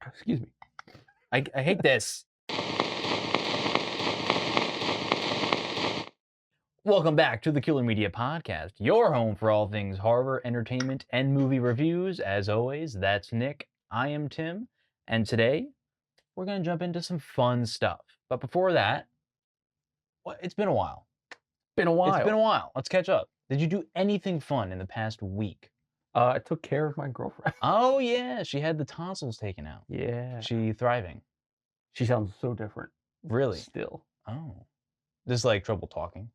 Excuse me. I hate this. Welcome back to the Killer Media Podcast, your home for all things horror, entertainment, and movie reviews. As always, that's Nick. I am Tim, and today we're going to jump into some fun stuff. But before that, it's been a while. Been a while. It's been a while. Let's catch up. Did you do anything fun in the past week? I took care of my girlfriend. Oh, yeah. She had the tonsils taken out. Yeah. She thriving. She sounds so different. Really? Still. Oh. Just like trouble talking?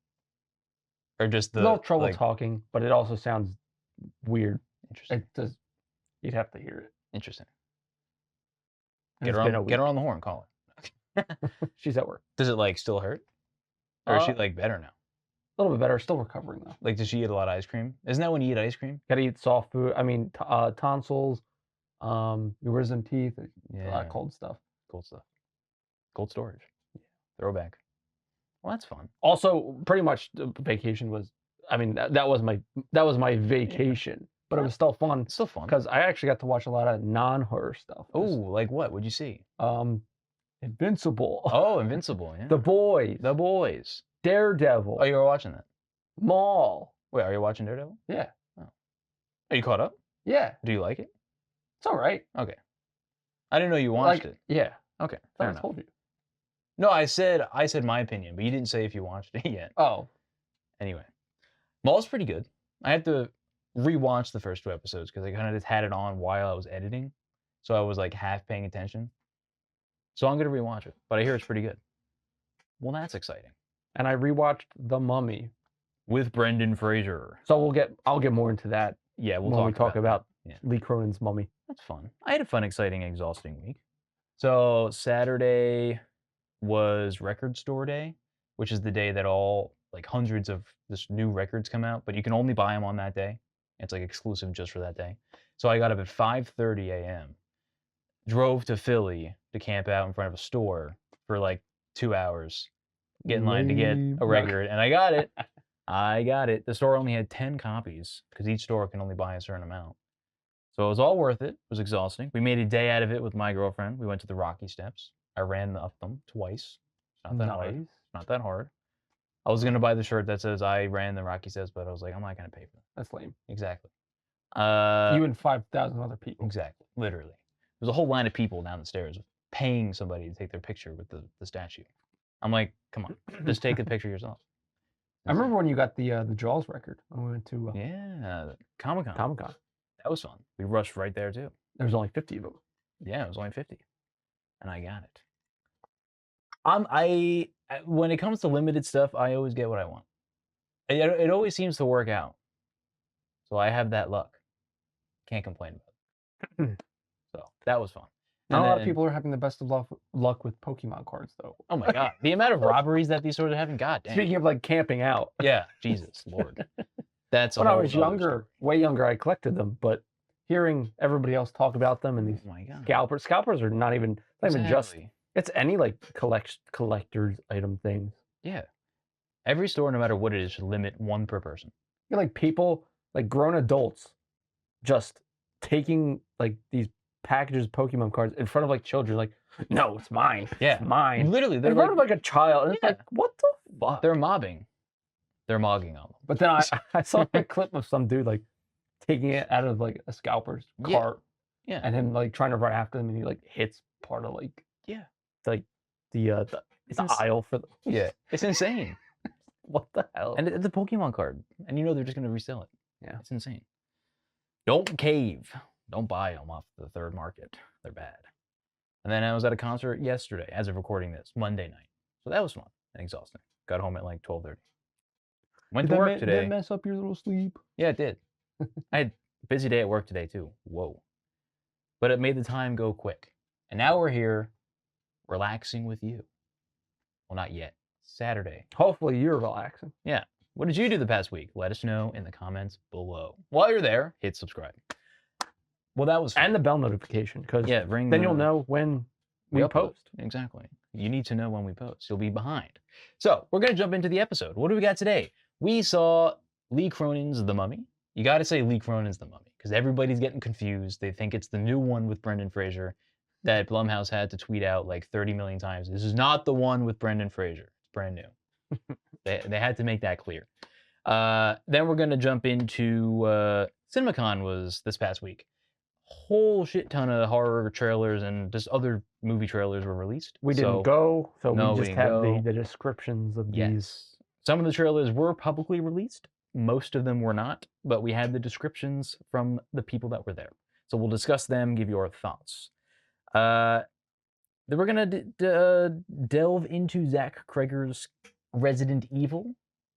Or just the... No trouble talking, but it also sounds weird. Interesting. It does. You'd have to hear it. Interesting. Get her on the horn. Call her. She's at work. Does it like still hurt? Or is she like better now? A little bit better. Still recovering though. Like, does she eat a lot of ice cream? Isn't that when you eat ice cream? Gotta eat soft food. I mean, tonsils, your wisdom teeth, a lot of cold stuff. Cold stuff. Cold storage. Yeah. Throwback. Well, that's fun. Also, pretty much the vacation was. I mean, that was my vacation, yeah. But it was still fun. It's still fun because I actually got to watch a lot of non-horror stuff. Oh, like what? What'd you see? Invincible. Oh, Invincible. Yeah. The Boys. Daredevil. Oh, you were watching that? Maul. Wait, are you watching Daredevil? Yeah. Oh. Are you caught up? Yeah. Do you like it? It's all right. Okay. I didn't know you watched it. Yeah. Okay. I told you. No, I said my opinion, but you didn't say if you watched it yet. Oh. Anyway, Maul's pretty good. I had to rewatch the first 2 episodes because I kind of just had it on while I was editing, so I was like half paying attention. So I'm gonna rewatch it, but I hear it's pretty good. Well, that's exciting. And I rewatched The Mummy with Brendan Fraser. So I'll get more into that. Yeah, when we talk about Lee Cronin's Mummy. That's fun. I had a fun, exciting, exhausting week. So Saturday was Record Store Day, which is the day that all like hundreds of this new records come out, but you can only buy them on that day. It's like exclusive just for that day. So I got up at 5:30 a.m., drove to Philly to camp out in front of a store for like 2 hours, get in line to get a record, and I got it. I got it. The store only had 10 copies because each store can only buy a certain amount. So it was all worth it. It was exhausting. We made a day out of it with my girlfriend. We went to the Rocky Steps. I ran up them twice. It's not that hard. It's not that hard. I was going to buy the shirt that says I ran the Rocky Steps, but I was like, I'm not going to pay for that. That's lame. Exactly. You and 5,000 other people. Exactly. Literally. There's a whole line of people down the stairs paying somebody to take their picture with the statue. I'm like, come on, just take the picture yourself. I remember when you got the Jaws record when we went to Comic-Con. Comic-Con. That was fun. We rushed right there too. There was only 50 of them. Yeah, it was only 50, and I got it. When it comes to limited stuff, I always get what I want. It always seems to work out. So I have that luck. Can't complain about it. So that was fun. Not a lot of people are having the best of luck with Pokemon cards, though. Oh my god, the amount of robberies that these stores are having, god damn. Speaking of like camping out. Yeah, Jesus Lord. That's when I was younger, way younger, I collected them, but hearing everybody else talk about them and these scalpers are not even just. It's any like collector's item things. Yeah, every store, no matter what it is, should limit 1 per person. You're like people, like grown adults, just taking like these packages of Pokemon cards in front of like children, like, no, it's mine. Yeah, it's mine. Literally, they're in front of like a child. And it's like, what the fuck? They're mobbing. They're mogging on them. But then I saw a clip of some dude like taking it out of like a scalper's cart. Yeah. And him like trying to run after them, and he like hits part of like like the aisle for the it's insane. What the hell? And it's a Pokemon card, and you know they're just gonna resell it. Yeah, it's insane. Don't cave. Don't buy them off the third market. They're bad. And then I was at a concert yesterday, as of recording this, Monday night. So that was fun and exhausting. Got home at like 12:30. Went to work today. Did that mess up your little sleep? Yeah, it did. I had a busy day at work today too. Whoa. But it made the time go quick. And now we're here, relaxing with you. Well, not yet. Saturday. Hopefully you're relaxing. Yeah. What did you do the past week? Let us know in the comments below. While you're there, hit subscribe. Well, that was fun. And the bell notification, because then you'll know when we post. Exactly. You need to know when we post. You'll be behind. So we're going to jump into the episode. What do we got today? We saw Lee Cronin's The Mummy. You got to say Lee Cronin's The Mummy, because everybody's getting confused. They think it's the new one with Brendan Fraser that Blumhouse had to tweet out like 30 million times. This is not the one with Brendan Fraser. It's brand new. They had to make that clear. Then we're going to jump into Cinemacon was this past week. Whole shit ton of horror trailers and just other movie trailers were released. We didn't go, so no, we just have the descriptions of these. Some of the trailers were publicly released. Most of them were not, but we had the descriptions from the people that were there. So we'll discuss them, give you our thoughts. Then we're going to delve into Zach Creggers' Resident Evil.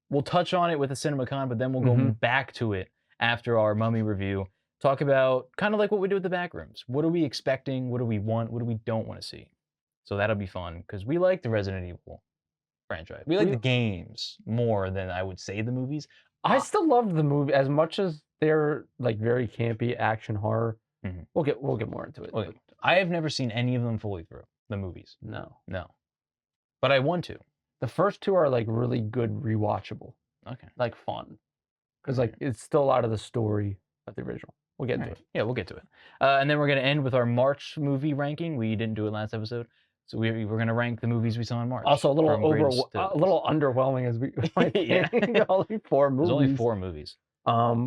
We'll touch on it with the Cinemacon, but then we'll go back to it after our Mummy review. Talk about kind of like what we do with the Backrooms. What are we expecting? What do we want? What do we don't want to see? So that'll be fun because we like the Resident Evil franchise. We like the games more than I would say the movies. I still love the movie as much as they're like very campy action horror. We'll get more into it. Okay. I have never seen any of them fully through the movies. No, but I want to. The first two are like really good, rewatchable. Okay, like fun because like it's still a lot of the story of the original. We'll get into it. Yeah, we'll get to it. And then we're going to end with our March movie ranking. We didn't do it last episode. So we're going to rank the movies we saw in March. Also a little underwhelming as we only 4 movies. There's only 4 movies.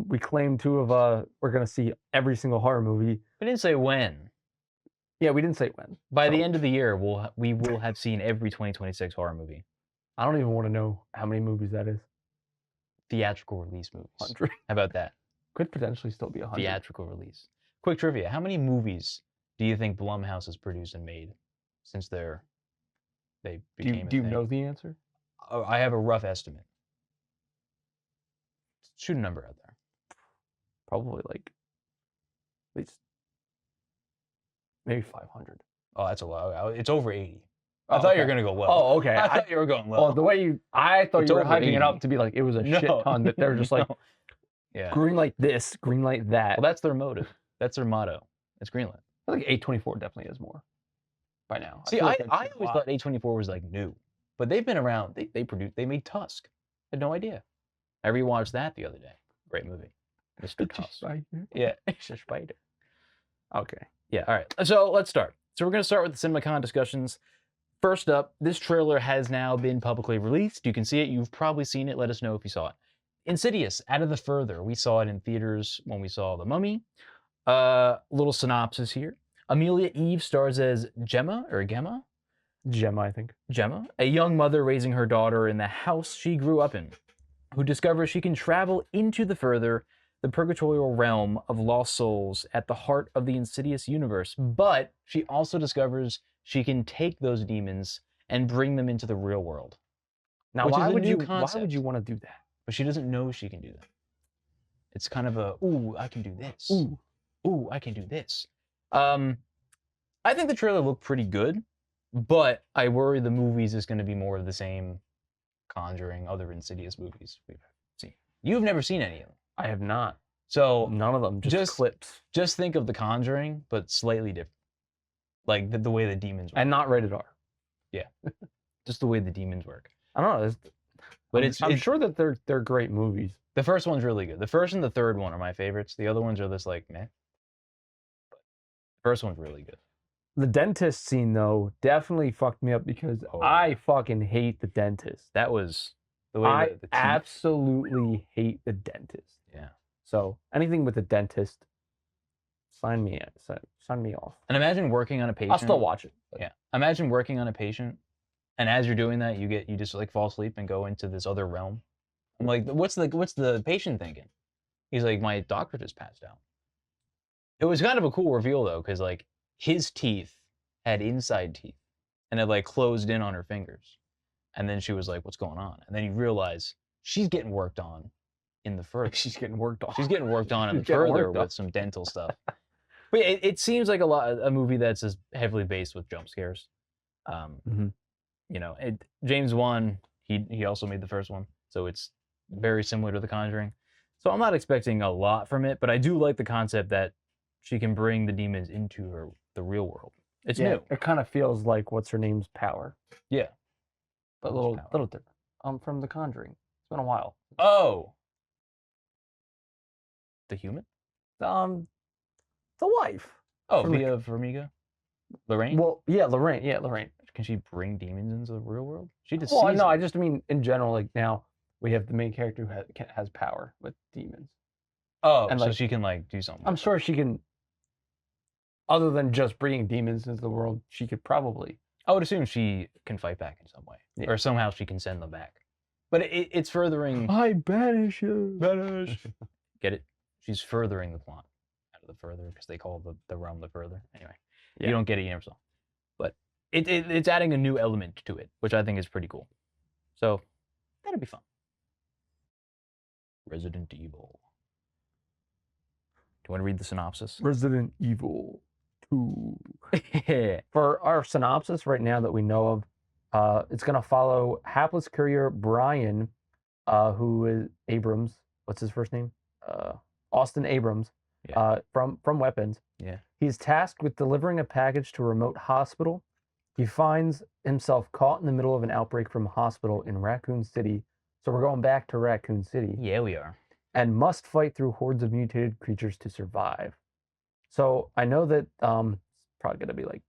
We claimed 2 of we're going to see every single horror movie. We didn't say when. Yeah, we didn't say when. By the end of the year, we will have seen every 2026 horror movie. I don't even want to know how many movies that is. Theatrical release movies. 100. How about that? Could potentially still be 100. Theatrical release. Quick trivia. How many movies do you think Blumhouse has produced and made since they became Do you know the answer? I have a rough estimate. Shoot a number out there. Probably like at least maybe 500. Oh, that's a lot. It's over 80. I thought you were going to go low. Oh, okay. I thought you were going low. Oh, the way I thought you were hyping it up to be like it was a shit ton that they're just like green light this, green light that. Well, that's their motive. That's their motto. It's greenlit. I think A24 definitely is more by now. See, I always thought A24 was like new, but they've been around. They made Tusk. I had no idea. I rewatched that the other day. Great movie. Mr. Tusk. Yeah. Mr. Spider. Okay. Yeah, all right. So let's start. So we're going to start with the CinemaCon discussions. First up, this trailer has now been publicly released. You can see it. You've probably seen it. Let us know if you saw it. Insidious, Out of the Further. We saw it in theaters when we saw The Mummy. Little synopsis here. Amelia Eve stars as Gemma, I think. Gemma, a young mother raising her daughter in the house she grew up in, who discovers she can travel into the further, the purgatorial realm of lost souls at the heart of the Insidious universe. But she also discovers she can take those demons and bring them into the real world. Now, why would you want to do that? But she doesn't know she can do that. It's kind of a, ooh, I can do this. Ooh, I can do this. I think the trailer looked pretty good, but I worry the movies is going to be more of the same Conjuring, other Insidious movies we've seen. You've never seen any of them. I have not. So none of them, just clips. Just think of The Conjuring, but slightly different. Like the way the demons work. And not rated R. Yeah. Just the way the demons work. I don't know. But I'm sure that they're great movies. The first one's really good. The first and the third one are my favorites. The other ones are just like, meh. But the first one's really good. The dentist scene, though, definitely fucked me up because I fucking hate the dentist. That was the way I absolutely hate the dentist. Yeah. So anything with the dentist, sign me off. And imagine working on a patient. I'll still watch it. Yeah. Imagine working on a patient, and as you're doing that, you just like fall asleep and go into this other realm. I'm like, what's the patient thinking? He's like, my doctor just passed out. It was kind of a cool reveal though, because like his teeth had inside teeth, and it like closed in on her fingers. And then she was like, what's going on? And then you realize she's getting worked on in the further. She's getting worked on. She's getting worked on in the further with some dental stuff. But it seems like a movie that's just heavily based with jump scares. You know, James Wan, he also made the first one, so it's very similar to The Conjuring. So I'm not expecting a lot from it, but I do like the concept that she can bring the demons into the real world. It's new. It kind of feels like what's her name's Power. Yeah. But a little different. From The Conjuring. It's been a while. Oh. The human? the wife. Oh, Via Farmiga? Lorraine? Well, yeah, Lorraine. Yeah, Lorraine. Can she bring demons into the real world? She just Well, no, I just mean in general. Like now, we have the main character who has power with demons. Oh, and so she can like do something. I'm sure she can. Other than just bringing demons into the world, she could probably. I would assume she can fight back in some way, or somehow she can send them back. But it's furthering. I banish you. Banish. Get it? She's furthering the plot out of the further because they call the realm the further. Anyway, you don't get it, you never saw. But it's adding a new element to it, which I think is pretty cool. So that'd be fun. Resident Evil. Do you want to read the synopsis? Resident Evil 2. For our synopsis right now that we know of, it's going to follow hapless courier Brian, who is Abrams. What's his first name? Austin Abrams, from Weapons. Yeah. He's tasked with delivering a package to a remote hospital. He finds himself caught in the middle of an outbreak from a hospital in Raccoon City. So we're going back to Raccoon City. Yeah, we are. And must fight through hordes of mutated creatures to survive. So I know that it's probably going to be like,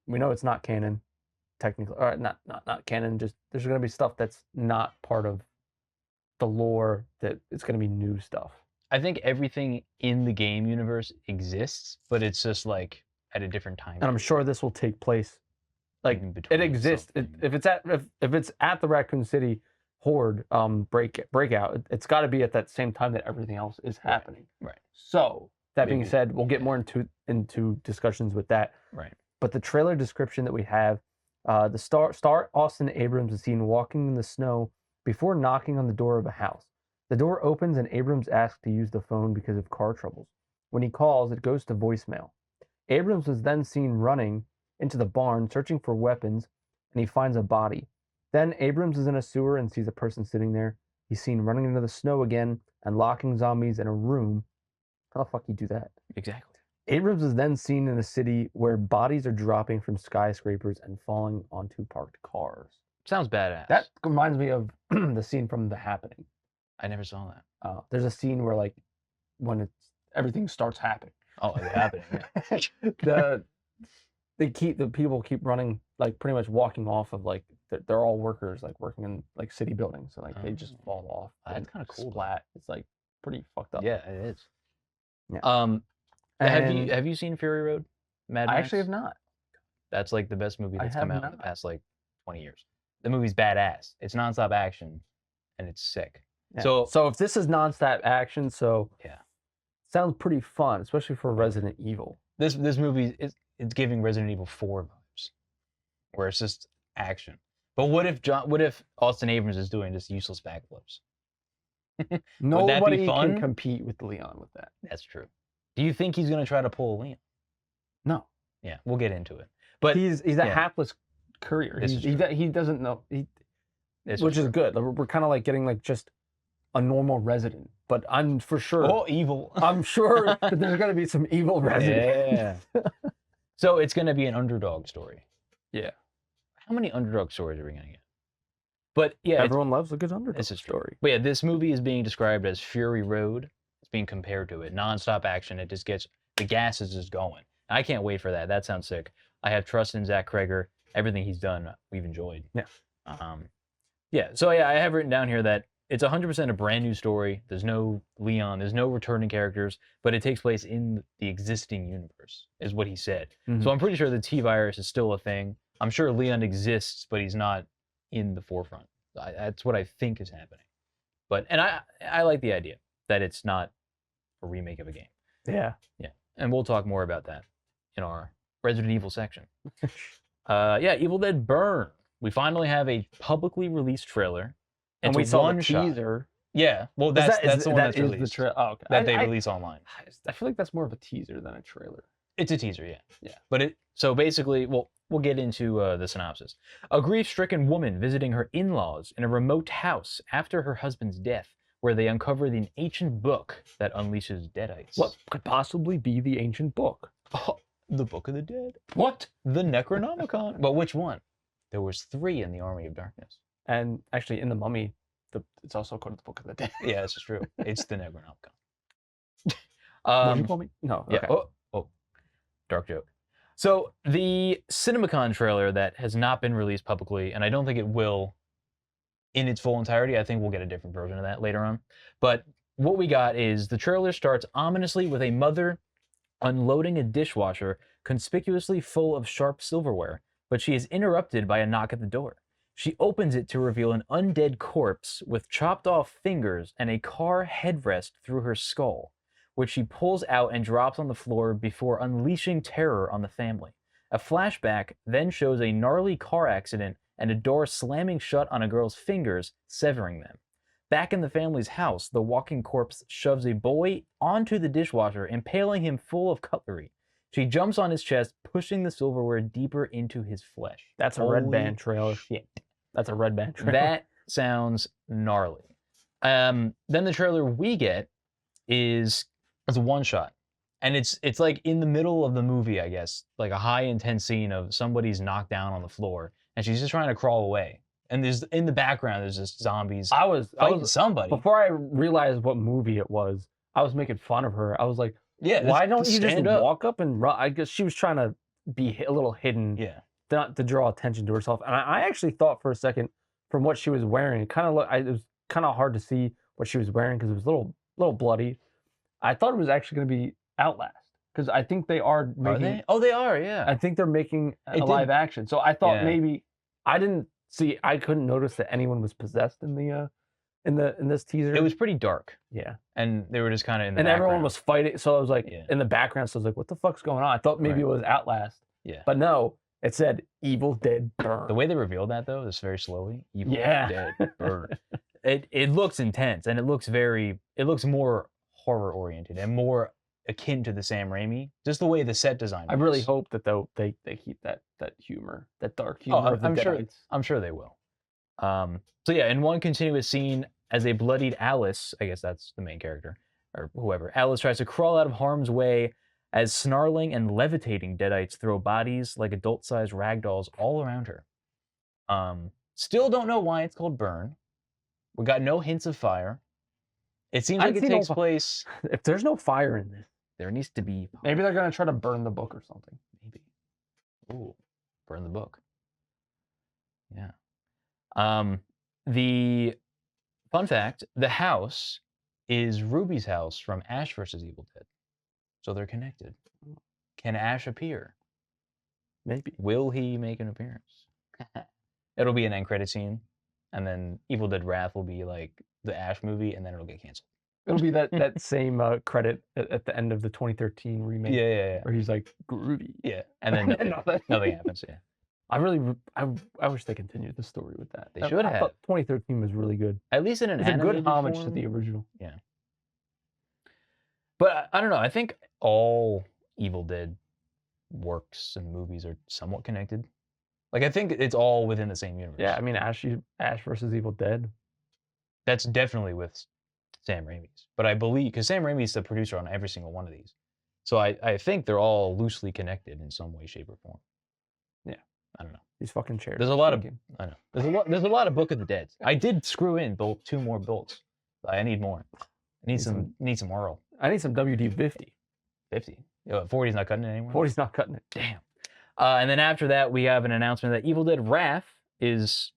we know it's not canon, technically, or not canon. Just there's going to be stuff that's not part of the lore. That it's going to be new stuff. I think everything in the game universe exists, but it's just like at a different time. And I'm sure this will take place, like it exists. If it's at the Raccoon City horde breakout, it's got to be at that same time that everything else is happening. Right. So that being said, we'll get more into discussions with that. Right. But the trailer description that we have, the star Austin Abrams is seen walking in the snow before knocking on the door of a house. The door opens and Abrams asks to use the phone because of car troubles. When he calls, it goes to voicemail. Abrams was then seen running into the barn searching for weapons, and he finds a body. Then Abrams is in a sewer and sees a person sitting there. He's seen running into the snow again and locking zombies in a room. How the fuck you do that? Exactly. Abrams is then seen in a city where bodies are dropping from skyscrapers and falling onto parked cars. Sounds badass. That reminds me of the scene from The Happening. I never saw that. There's a scene where like when everything starts happening. Oh, The Happening. Yeah. the people keep running, like pretty much walking off of like they're all workers like working in like city buildings, so like they just fall off. That's kind of cool. Splat. It's like pretty fucked up. Yeah, it is. Yeah. Have you seen Fury Road? Mad Max? I actually have not. That's like the best movie that's come out in the past like 20 years. The movie's badass. It's nonstop action, and it's sick. Yeah. So if this is nonstop action, sounds pretty fun, especially for Resident Evil. This movie it's giving Resident Evil 4 vibes, where it's just action. But what if Austin Abrams is doing just useless backflips? Nobody can compete with Leon with that. That's true. Do you think he's gonna try to pull a Leon? No. Yeah, we'll get into it. But he's a hapless courier. He doesn't know. Which is good. We're kind of like getting like just a normal resident. But I'm for sure. Oh, evil. I'm sure that there's gonna be some evil residents. Yeah. So it's gonna be an underdog story. Yeah. How many underdog stories are we gonna get? But yeah, everyone loves a good underdog story. But yeah, this movie is being described as Fury Road. It's being compared to it. Non-stop action. It just gets, the gas is just going. I can't wait for that. That sounds sick. I have trust in Zach Creger. Everything he's done, we've enjoyed. Yeah. So yeah, I have written down here that it's 100% a brand new story. There's no Leon. There's no returning characters, but it takes place in the existing universe, is what he said. Mm-hmm. So I'm pretty sure the T-virus is still a thing. I'm sure Leon exists, but he's not in the forefront. That's what I think is happening. And I like the idea that it's not a remake of a game. Yeah. Yeah. And we'll talk more about that in our Resident Evil section. Evil Dead Burn. We finally have a publicly released trailer. And we saw the teaser. Yeah. Well, that's the one that's released. Okay. That they release online. I feel like that's more of a teaser than a trailer. It's a teaser, yeah. Yeah. But so basically, we'll get into the synopsis. A grief-stricken woman visiting her in-laws in a remote house after her husband's death, where they uncover an ancient book that unleashes deadites. What could possibly be the ancient book? Oh, the Book of the Dead. What? The Necronomicon. But which one? There was 3 in the Army of Darkness. And actually, in the Mummy, it's also called the Book of the Dead. Yeah, this is true. It's the Necronomicon. What'd you call me? No. Yeah. Okay. Oh, dark joke. So the Cinemacon trailer that has not been released publicly, and I don't think it will in its full entirety. I think we'll get a different version of that later on. But what we got is the trailer starts ominously with a mother unloading a dishwasher conspicuously full of sharp silverware, but she is interrupted by a knock at the door. She opens it to reveal an undead corpse with chopped off fingers and a car headrest through her skull, which she pulls out and drops on the floor before unleashing terror on the family. A flashback then shows a gnarly car accident and a door slamming shut on a girl's fingers, severing them. Back in the family's house, the walking corpse shoves a boy onto the dishwasher, impaling him full of cutlery. She jumps on his chest, pushing the silverware deeper into his flesh. That's a red band trailer. Shit. That's a red band trailer. That sounds gnarly. Then the trailer we get is a one shot. And it's like in the middle of the movie, I guess, like a high intense scene of somebody's knocked down on the floor and she's just trying to crawl away. And there's in the background, there's just zombies I was somebody. Before I realized what movie it was, I was making fun of her. I was like, Yeah, why don't you just stand up? walk up and run? I guess she was trying to be a little hidden, Yeah. not to draw attention to herself. And I actually thought for a second, from what she was wearing, it kind of looked. It was kind of hard to see what she was wearing because it was a little bloody. I thought it was actually going to be Outlast because I think they are making. Are they? Oh, they are. Yeah. I think they're making It a live did- action. So I thought Yeah. maybe I couldn't notice that anyone was possessed in the in this teaser. It was pretty dark, yeah. and they were just kind of in the And background. everyone was fighting. So I was like, Yeah. in the background, so I was like, what the fuck's going on? I thought maybe Right. it was Outlast. Yeah. But no, it said Evil Dead Burn. The way they revealed that though, is very slowly. Evil Yeah. Dead Burn. It looks intense, and it looks more horror oriented and more akin to the Sam Raimi. Just the way the set design. I really was. hope that they keep that humor, that dark Oh, humor. of the I'm sure. Deadites. I'm sure they will. So yeah, in one continuous scene, as a bloodied Alice, I guess that's the main character, or whoever, Alice tries to crawl out of harm's way as snarling and levitating Deadites throw bodies like adult-sized ragdolls all around her. Still don't know why it's called Burn. We got no hints of fire. It seems like it takes place. If there's no fire in this, There needs to be maybe they're gonna try to burn the book or something. maybe. Ooh, burn the book. Yeah. The fun fact: the house is Ruby's house from Ash vs. Evil Dead, so they're connected. Can Ash appear? Maybe. Will he make an appearance? It'll be an end credit scene, and then Evil Dead Wrath will be like the Ash movie, and then it'll get canceled. It'll be that same credit at the end of the 2013 remake. Yeah. Where he's like groovy. Yeah, and then nothing happens. Yeah, I wish they continued the story with that. They should I have. thought 2013 was really good. at least in an It's a good animated homage to form. the original. But I don't know. I think all Evil Dead works and movies are somewhat connected. Like I think it's all within the same universe. Yeah, I mean Ash versus Evil Dead. That's definitely with Sam Raimi's. But I believe because Sam Raimi's the producer on every single one of these, so I think they're all loosely connected in some way, shape, or form. Yeah, I don't know. These fucking chairs. There's a lot of squeaking. I know. There's a lot of Book of the Dead. I did screw in 2 more bolts. I need more. I need some Earl. I need some WD-50. 50. 40's not cutting it anymore. 40's not cutting it. Damn. And then after that, we have an announcement that Evil Dead Wrath is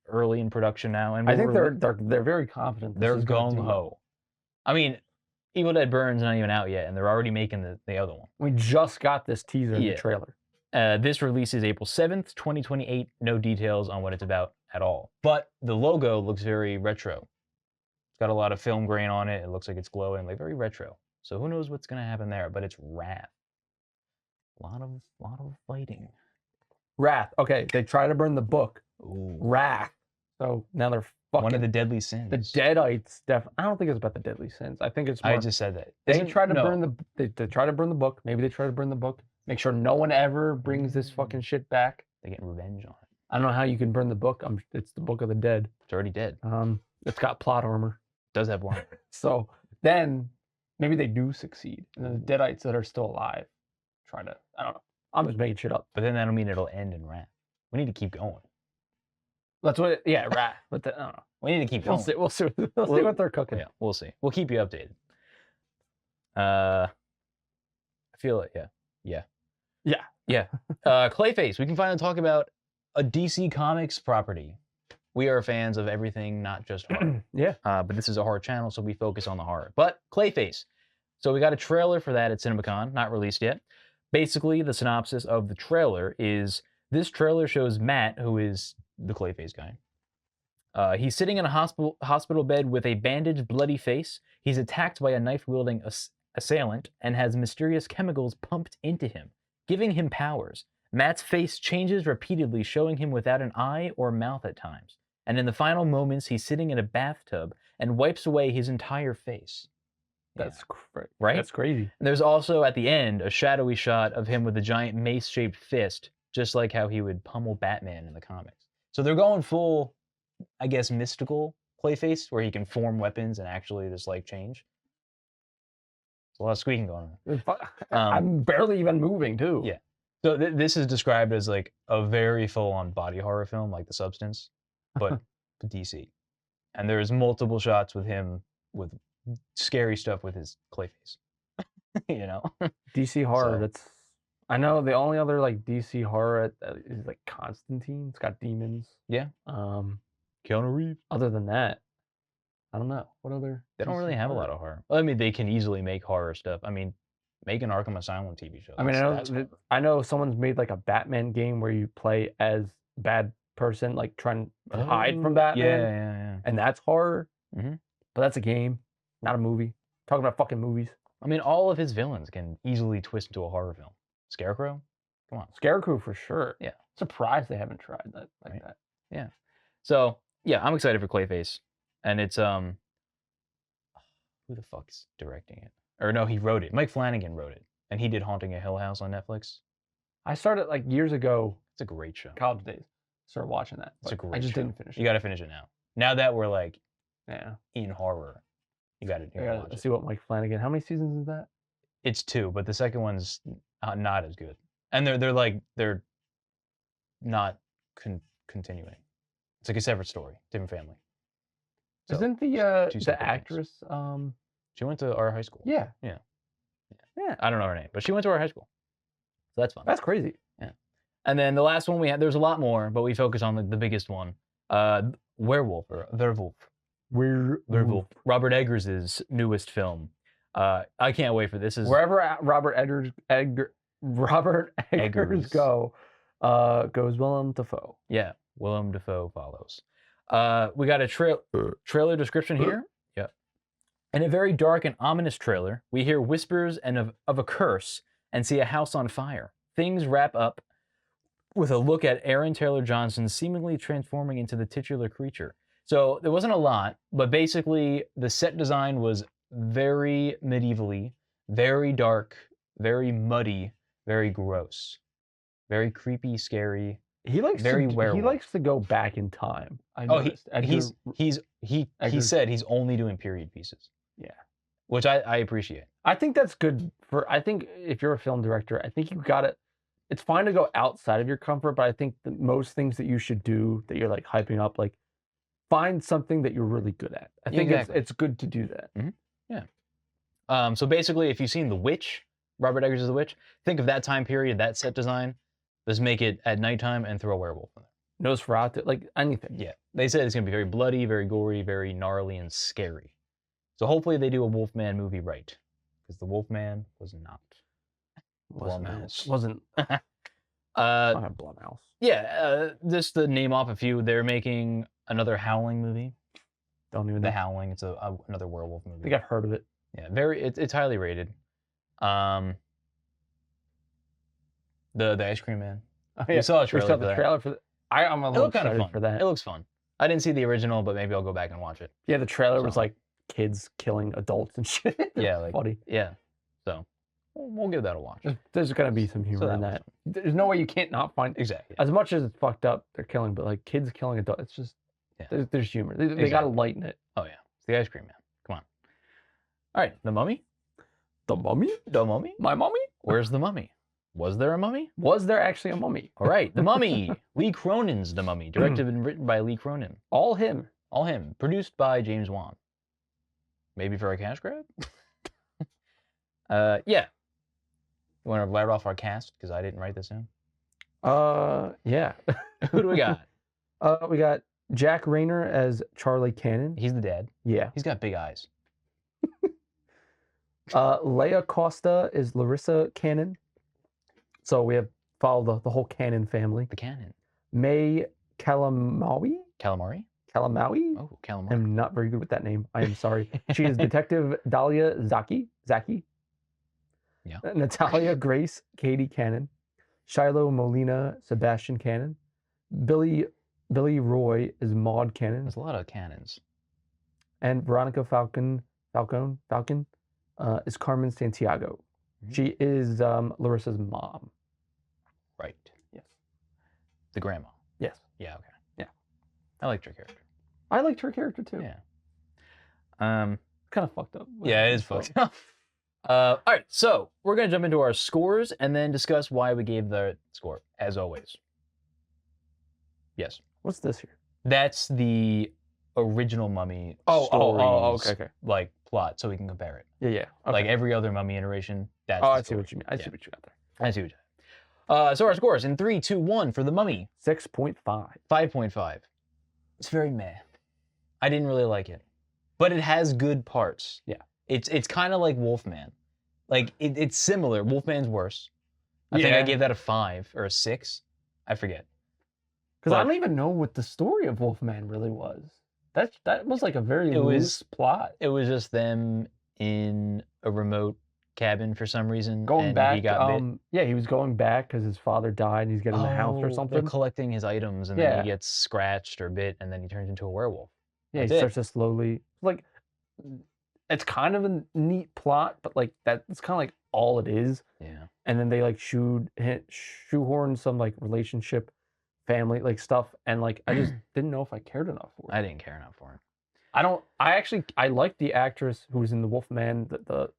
early in production now, and I think they're very confident. they're gung ho. I mean, Evil Dead Burn's not even out yet, and they're already making the other one. We just got this teaser in Yeah. the trailer. This release is April 7th, 2028. No details on what it's about at all. But the logo looks very retro. It's got a lot of film grain on it. It looks like it's glowing, like very retro. So who knows what's gonna happen there? But it's Wrath. A lot of fighting. Wrath. Okay, they try to burn the book. Ooh. Wrath. So now they're fucking. One of the deadly sins. The Deadites. I don't think it's about the deadly sins. I think it's more. I just said that. They Isn't- try to no. burn the. They try to burn the book. Maybe they try to burn the book. Make sure no one ever brings this fucking shit back. They're getting revenge on it. I don't know how you can burn the book. It's the Book of the Dead. It's already dead. It's got plot armor. Does have one. So then maybe they do succeed. And then the Deadites that are still alive try to. I don't know. I'm just making shit up. But then that'll mean it'll end in Wrath. We need to keep going. That's what. Yeah, Wrath. But I don't know. We need to keep going. We'll see. We'll see what they're cooking. Yeah, we'll see. We'll keep you updated. I feel it. Yeah. Yeah. Clayface. We can finally talk about a DC Comics property. We are fans of everything, not just horror. Yeah. But this is a horror channel, so we focus on the horror. But Clayface. So we got a trailer for that at Cinemacon, not released yet. Basically, the synopsis of the trailer is this trailer shows Matt, who is the Clayface guy. He's sitting in a hospital bed with a bandaged, bloody face. He's attacked by a knife-wielding assailant and has mysterious chemicals pumped into him, giving him powers. Matt's face changes repeatedly, showing him without an eye or mouth at times. And in the final moments, he's sitting in a bathtub and wipes away his entire face. That's right. That's crazy. And there's also at the end a shadowy shot of him with a giant mace-shaped fist, just like how he would pummel Batman in the comics. So they're going full, I guess, mystical Clayface, where he can form weapons and actually just like change. There's a lot of squeaking going on. I'm barely even moving too. Yeah. So this is described as like a very full-on body horror film, like The Substance, but DC. And there's multiple shots with him with scary stuff with his Clayface. You know? DC horror, So- that's I know the only other like DC horror is like Constantine. It's got demons. Yeah. Keanu Reeves. Other than that, I don't know. What other They don't DC really have a horror? lot of horror. Well, I mean, they can easily make horror stuff. I mean, make an Arkham Asylum TV show. I mean, That's horror. I know someone's made like a Batman game where you play as bad person, like trying to hide from Batman, Yeah. and that's horror. Mhm. But that's a game, not a movie. Talking about fucking movies. I mean, all of his villains can easily twist into a horror film. Scarecrow? Come on. Scarecrow for sure. Yeah. Surprised they haven't tried that like Right. that. So, yeah, I'm excited for Clayface. And it's, who the fuck's directing it? Or no, he wrote it. Mike Flanagan wrote it. And he did Haunting a Hill House on Netflix. I started like years ago, It's a great show. college days. Started watching that. It's a but I great just show. didn't finish You it. got to finish it now. Now that we're like Yeah. in horror, you got to I gotta watch it. see what Mike Flanagan. How many seasons is that? It's 2, but the second one's not as good. And they're not continuing. It's like a separate story, different family. So, Isn't two the separate things. actress she went to our high school. yeah. I don't know her name, but she went to our high school. So that's fun. That's crazy. And then the last one we had, there's a lot more, but we focus on the biggest one. Werewolf or Werewolf. Werewolf. Robert Eggers' newest film. I can't wait for this. Is Wherever Robert Eggers go, goes Willem Dafoe. Yeah, Willem Dafoe follows. We got a trailer description here. Yep. In a very dark and ominous trailer, we hear whispers of a curse and see a house on fire. Things wrap up with a look at Aaron Taylor Johnson seemingly transforming into the titular creature. So there wasn't a lot, but basically the set design was very medievally, very dark, very muddy, very gross, very creepy, scary. He likes Very he werewolf. likes to go back in time. I Oh, noticed. he Eggers- said he's only doing period pieces. Yeah. Which I appreciate. I think that's good for. I think if you're a film director, I think you got it. It's fine to go outside of your comfort, but I think the most things that you should do that you're like hyping up, like find something that you're really good at. I think Exactly. it's good to do that. So basically, if you've seen The Witch, Robert Eggers' The Witch, think of that time period, that set design. Just make it at nighttime and throw a werewolf in there. Nosferatu, like anything. Yeah. They said it's going to be very bloody, very gory, very gnarly, and scary. So hopefully they do a Wolfman movie right. Because the Wolfman was not. Blumhouse. Wasn't Uh, not Blumhouse. yeah, just to name off a few, they're making another Howling movie. Don't even The know. Howling, it's another werewolf I movie. think I've heard of it. Yeah, it's highly rated. The Ice Cream Man. Oh, We saw a trailer for the that. trailer for that. I'm a It little looked kind of excited fun. for that. It looks fun. I didn't see the original, but maybe I'll go back and watch it. Yeah, the trailer was So- like kids killing adults and shit. Yeah, like Funny. yeah. So we'll give that a watch. There's gonna be some humor in that was that. There's no way you can't not find. Exactly. As much as it's fucked up, they're killing, but like kids killing adults, it's just Yeah. there's humor. They gotta Exactly. lighten it. Oh yeah, it's the Ice Cream Man. Come on. All right, the Mummy. The mummy? The Mummy. My mummy? Where's the Mummy? Was there a mummy? Was there actually a mummy? All right, The Mummy. Lee Cronin's The Mummy, directed and written by Lee Cronin. All him. All him. Produced by James Wan. Maybe for a cash grab? Yeah. You want to write off our cast because I didn't write this down? Yeah. Who do we got? We got Jack Rayner as Charlie Cannon. He's the dad. Yeah. He's got big eyes. Leia Costa is Larissa Cannon. So we have followed the whole Cannon family. The Cannon. May Calamawi? Calamari? Calamawi? Oh, calamari. I'm not very good with that name. I am sorry. She is Detective Dahlia Zaki. Yeah. Natalia Grace Katie Cannon. Shiloh Molina Sebastian Cannon. Billy Roy is Maud Cannon. There's a lot of cannons. And Veronica Falcon is Carmen Santiago. Mm-hmm. She is Larissa's mom. Right. Yes. The grandma. Yes. Yeah, okay. Yeah. I liked her character. I liked her character too. Yeah. Kind of fucked up. Yeah, it is fucked up. All right, so we're going to jump into our scores and then discuss why we gave the score, as always. Yes. What's this here? That's the original Mummy okay. like plot, so we can compare it. Yeah. Okay. Like every other Mummy iteration. That's I see what you mean. I see what you got there. I see what you mean. So our scores in 3, 2, 1 for the Mummy. 6.5. 5.5. It's very meh. I didn't really like it, but it has good parts. Yeah. It's kind of like Wolfman. Like it's similar. Wolfman's worse. I think I gave that a 5 or a 6. I forget. Because I don't even know what the story of Wolfman really was. That was like a very loose plot. It was just them in a remote cabin for some reason. Going and back, he got bit. yeah, he was going back because his father died and he's getting the house or something. They're collecting his items and then he gets scratched or bit and then he turns into a werewolf. Yeah, he starts to slowly, like, it's kind of a neat plot, but like that's kind of like all it is. Yeah. And then they like shoehorn some like relationship, family like stuff, and like I just didn't know if I cared enough for it. I didn't care enough for it. I like the actress who was in the Wolfman, the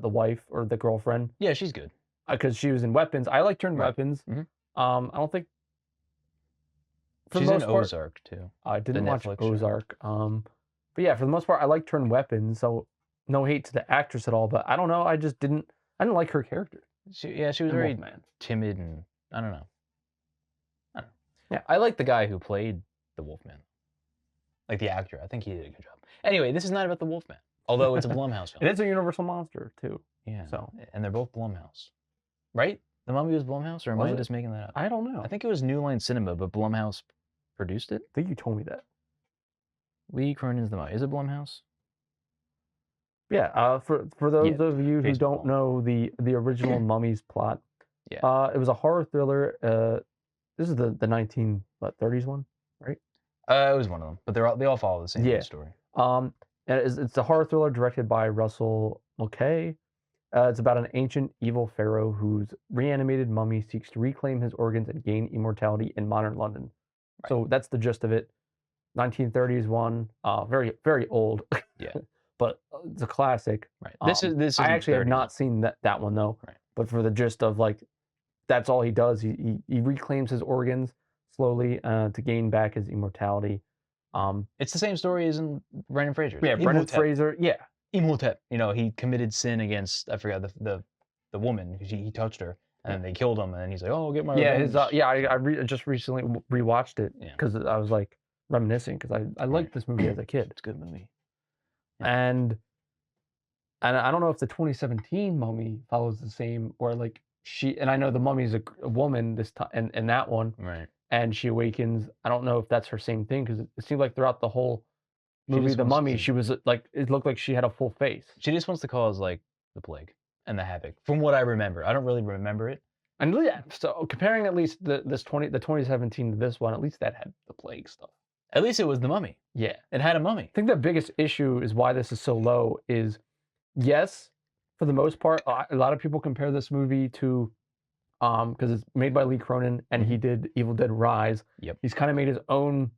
wife or the girlfriend. Yeah, she's good. Because she was in Weapons. I liked her in Weapons. Mm-hmm. I don't think. She's in Ozark too. I didn't watch Ozark. But yeah, for the most part, I liked her in Weapons. So no hate to the actress at all, but I don't know. I didn't like her character. She was very timid and I don't know. Yeah, I like the guy who played the Wolfman, like the actor. I think he did a good job. Anyway, this is not about the Wolfman, although it's a Blumhouse film. It is a Universal monster too. Yeah. So and they're both Blumhouse, right? The Mummy was Blumhouse, or am I just making that up? I don't know. I think it was New Line Cinema, but Blumhouse produced it. I think you told me that. Lee Cronin's The Mummy. Is it Blumhouse? Yeah. For those of you who don't know the original Mummy's plot, it was a horror thriller. This is the 1930s one, right? It was one of them, but they all follow the same story. And it's a horror thriller directed by Russell Mulcahy. It's about an ancient evil pharaoh whose reanimated mummy seeks to reclaim his organs and gain immortality in modern London. Right. So that's the gist of it. 1930s one, very very old. Yeah, but it's a classic. Right. This is. I actually have not seen that one though. Right. But for the gist of like, that's all he does. He reclaims his organs slowly to gain back his immortality. It's the same story as in Brendan Fraser. Yeah, Brendan Fraser. Yeah. Imhotep. You know, he committed sin against, I forgot the woman because he touched her and then they killed him and then he's like, oh, I'll get my revenge. I just recently rewatched it because I was like reminiscing because I liked this movie as a kid. It's a good movie. Yeah. And I don't know if the 2017 Mummy follows the same or like I know the Mummy's a woman this time and that one. Right. And she awakens. I don't know if that's her same thing because it seemed like throughout the whole movie, the Mummy, she was like, it looked like she had a full face. She just wants to cause like the plague and the havoc, from what I remember. I don't really remember it. And yeah, so comparing at least the 2017 to this one, at least that had the plague stuff. At least it was the Mummy. Yeah, it had a mummy. I think the biggest issue is why this is so low is, yes, for the most part, a lot of people compare this movie to, because it's made by Lee Cronin and he did Evil Dead Rise. Yep. He's kind of made his own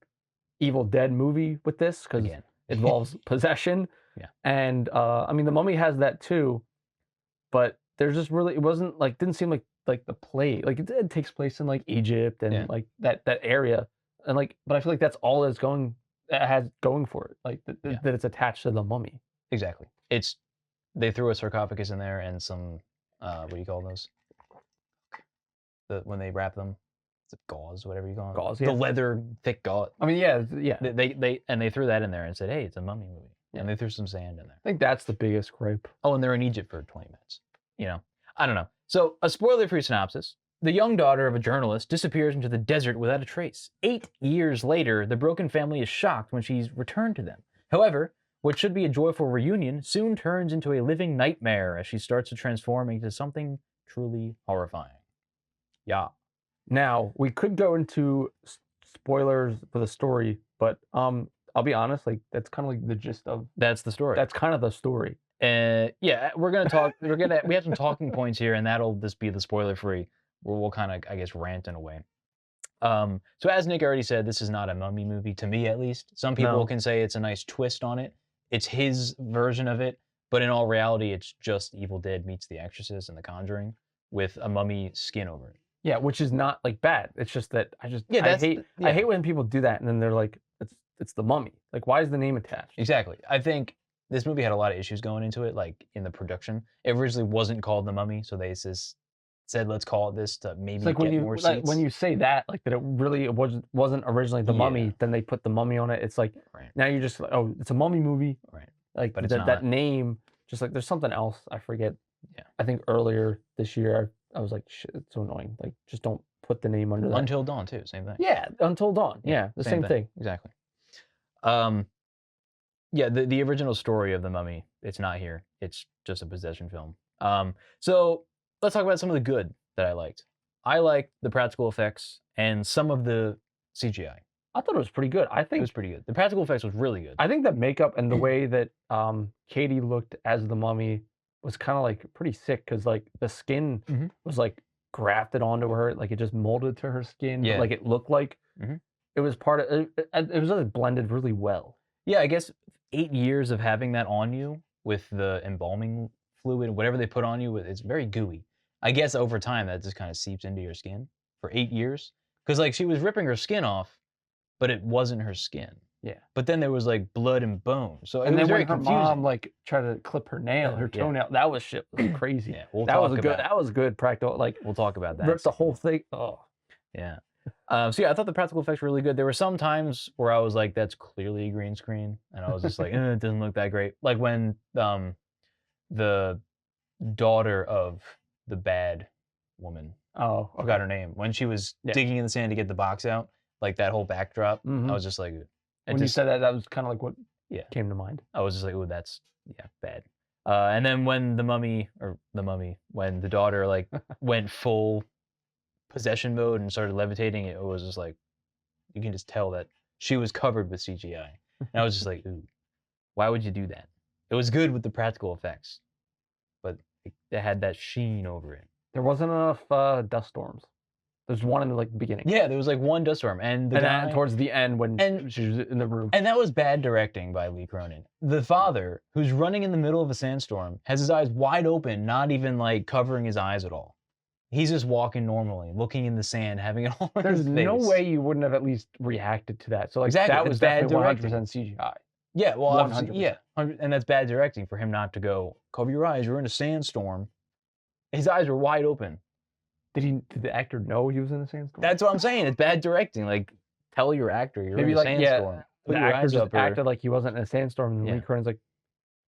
Evil Dead movie with this because it involves possession. Yeah. And I mean, the Mummy has that too, but there's just really, it wasn't like, didn't seem like the plague. Like it takes place in like Egypt and like that area. And like, but I feel like that's all it's has going for it. Like that it's attached to the Mummy. Exactly. It's they threw a sarcophagus in there and some what do you call those? When they wrap them, it's gauze, whatever you call it. Gauze, The yeah. leather thick gauze. I mean, yeah, yeah. They threw that in there and said, hey, it's a mummy movie. Yeah. And they threw some sand in there. I think that's the biggest gripe. Oh, and they're in Egypt for 20 minutes. You know, I don't know. So, a spoiler-free synopsis. The young daughter of a journalist disappears into the desert without a trace. 8 years later, the broken family is shocked when she's returned to them. However, what should be a joyful reunion soon turns into a living nightmare as she starts to transform into something truly horrifying. Yeah. Now, we could go into spoilers for the story, but I'll be honest, like that's kind of like the gist of That's the story. that's kind of the story. Yeah, we have some talking points here, and that'll just be the spoiler free, where we'll kind of, I guess, rant in a way. So as Nick already said, this is not a mummy movie, to me at least. Some people No. can say it's a nice twist on it. It's his version of it, but in all reality, it's just Evil Dead meets The Exorcist and The Conjuring with a mummy skin over it. Yeah, which is not like bad. It's just that I that's I hate when people do that and then they're like, it's the mummy. Like, why is the name attached? Exactly. I think this movie had a lot of issues going into it, like in the production. It originally wasn't called The Mummy, so they just said, let's call it this to maybe It's like get more seats. when you say that, like that it wasn't originally the mummy, Yeah. then they put the mummy on it. It's like Right. now you're just like, oh, it's a mummy movie. Right. Like, But it's that not. name, just like there's something else I forget. Yeah. I think earlier this year I was like, shit, it's so annoying. Like, just don't put the name under that. Until Dawn too, same thing. Yeah, Until Dawn. Yeah, the same thing. Exactly. Yeah, the original story of The Mummy, it's not here. It's just a possession film. So let's talk about some of the good that I liked. I liked the practical effects and some of the CGI. I thought it was pretty good. I It think was pretty good. The practical effects was really good. I think the makeup and the way that Katie looked as the mummy was kind of like pretty sick because like the skin Mhm. was like grafted onto her, like it just molded to her skin. Yeah. Like it looked like Mhm. it was part of it was just blended really well. Yeah, I guess 8 years of having that on you with the embalming fluid, whatever they put on you, it's very gooey. I guess over time that just kind of seeps into your skin for 8 years. Because like she was ripping her skin off, but it wasn't her skin. Yeah. But then there was like blood and bone. So it And was then very when her confusing. mom like tried to clip her nail, her Yeah. toenail, that was shit was crazy. Yeah, we'll that talk was good. about That was good practical. Like We'll talk about that. ripped the whole thing. Oh. Yeah. So yeah, I thought the practical effects were really good. There were some times where I was like, "That's clearly a green screen," and I was just like, "It doesn't look that great." Like when the daughter of the bad woman, Oh, I forgot her name, when she was Yeah. digging in the sand to get the box out, like that whole backdrop, Mhm. I was just like, When you said that, that was kind of like what Yeah. came to mind. I was just like, "Oh, that's bad." And then when when the daughter like went full possession mode and started levitating, it was just like you can just tell that she was covered with CGI. And I was just like, "Ooh, why would you do that?" It was good with the practical effects, but it had that sheen over it. There wasn't enough dust storms. There's one in like the beginning. Yeah, there was like one dust storm, and then towards the end when and- she was in the room. And that was bad directing by Lee Cronin. The father, who's running in the middle of a sandstorm, has his eyes wide open, not even like covering his eyes at all. He's just walking normally, looking in the sand, having it all in There's his no face. way you wouldn't have at least reacted to that. So like Exactly, that it's was bad definitely directing. 100% CGI. Yeah, well, obviously, 100%. yeah, and that's bad directing for him not to go cover your eyes. You're in a sandstorm. His eyes were wide open. Did the actor know he was in a sandstorm? That's what I'm saying. It's bad directing. Like, tell your actor you're Maybe in a like sandstorm. Put the your actor eyes just up. Or, acted like he wasn't in a sandstorm, and Yeah. Lee Cronin's like,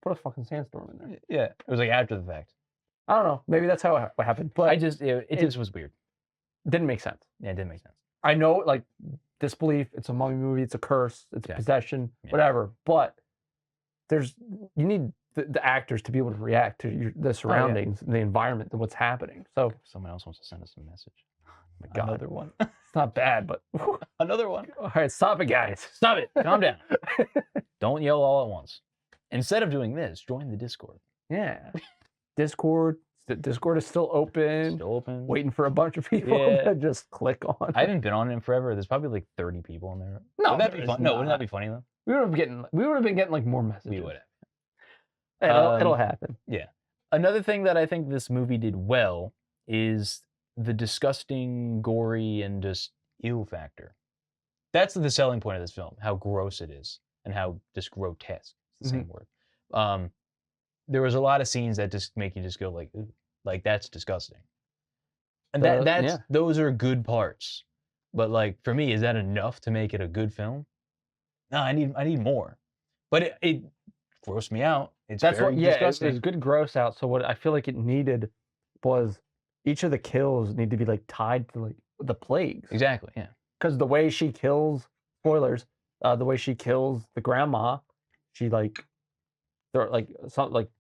put a fucking sandstorm in there. yeah, it was like after the fact. I don't know. Maybe that's how it happened, but It just was weird. didn't make sense. Yeah, it didn't make sense. I know, like disbelief. It's a mummy movie. It's a curse. It's Yeah. possession. Yeah. Whatever. But you need the actors to be able to react to the surroundings, and the environment, and what's happening. So, Someone else wants to send us a message. my God, Another one. it's not bad, but Another one. all right, stop it, guys. Stop it. Calm down. Don't yell all at once. Instead of doing this, join the Discord. Yeah, Discord. The Discord is still open. Still open. Waiting for a bunch of people Yeah. to just click on. I haven't been on it in forever. There's probably like 30 people in there. No, Wouldn't that there be is fun? No, wouldn't that not. be funny though? We would have been getting like more messages. We would have. It'll happen. Another thing that I think this movie did well is the disgusting, gory, and just ew factor. That's the selling point of this film, how gross it is and how just grotesque. It's the same word. there was a lot of scenes that just make you just go like, "Ooh," like that's disgusting. And that's those are good parts. But like for me, is that enough to make it a good film? No, I need more. But it grossed me out. It's That's very what, yeah, it disgusting. was good gross out. So what I feel like it needed was each of the kills need to be like tied to like the plagues. Exactly, yeah. Because the way she kills, spoilers, the way she kills the grandma, she like, they're like something like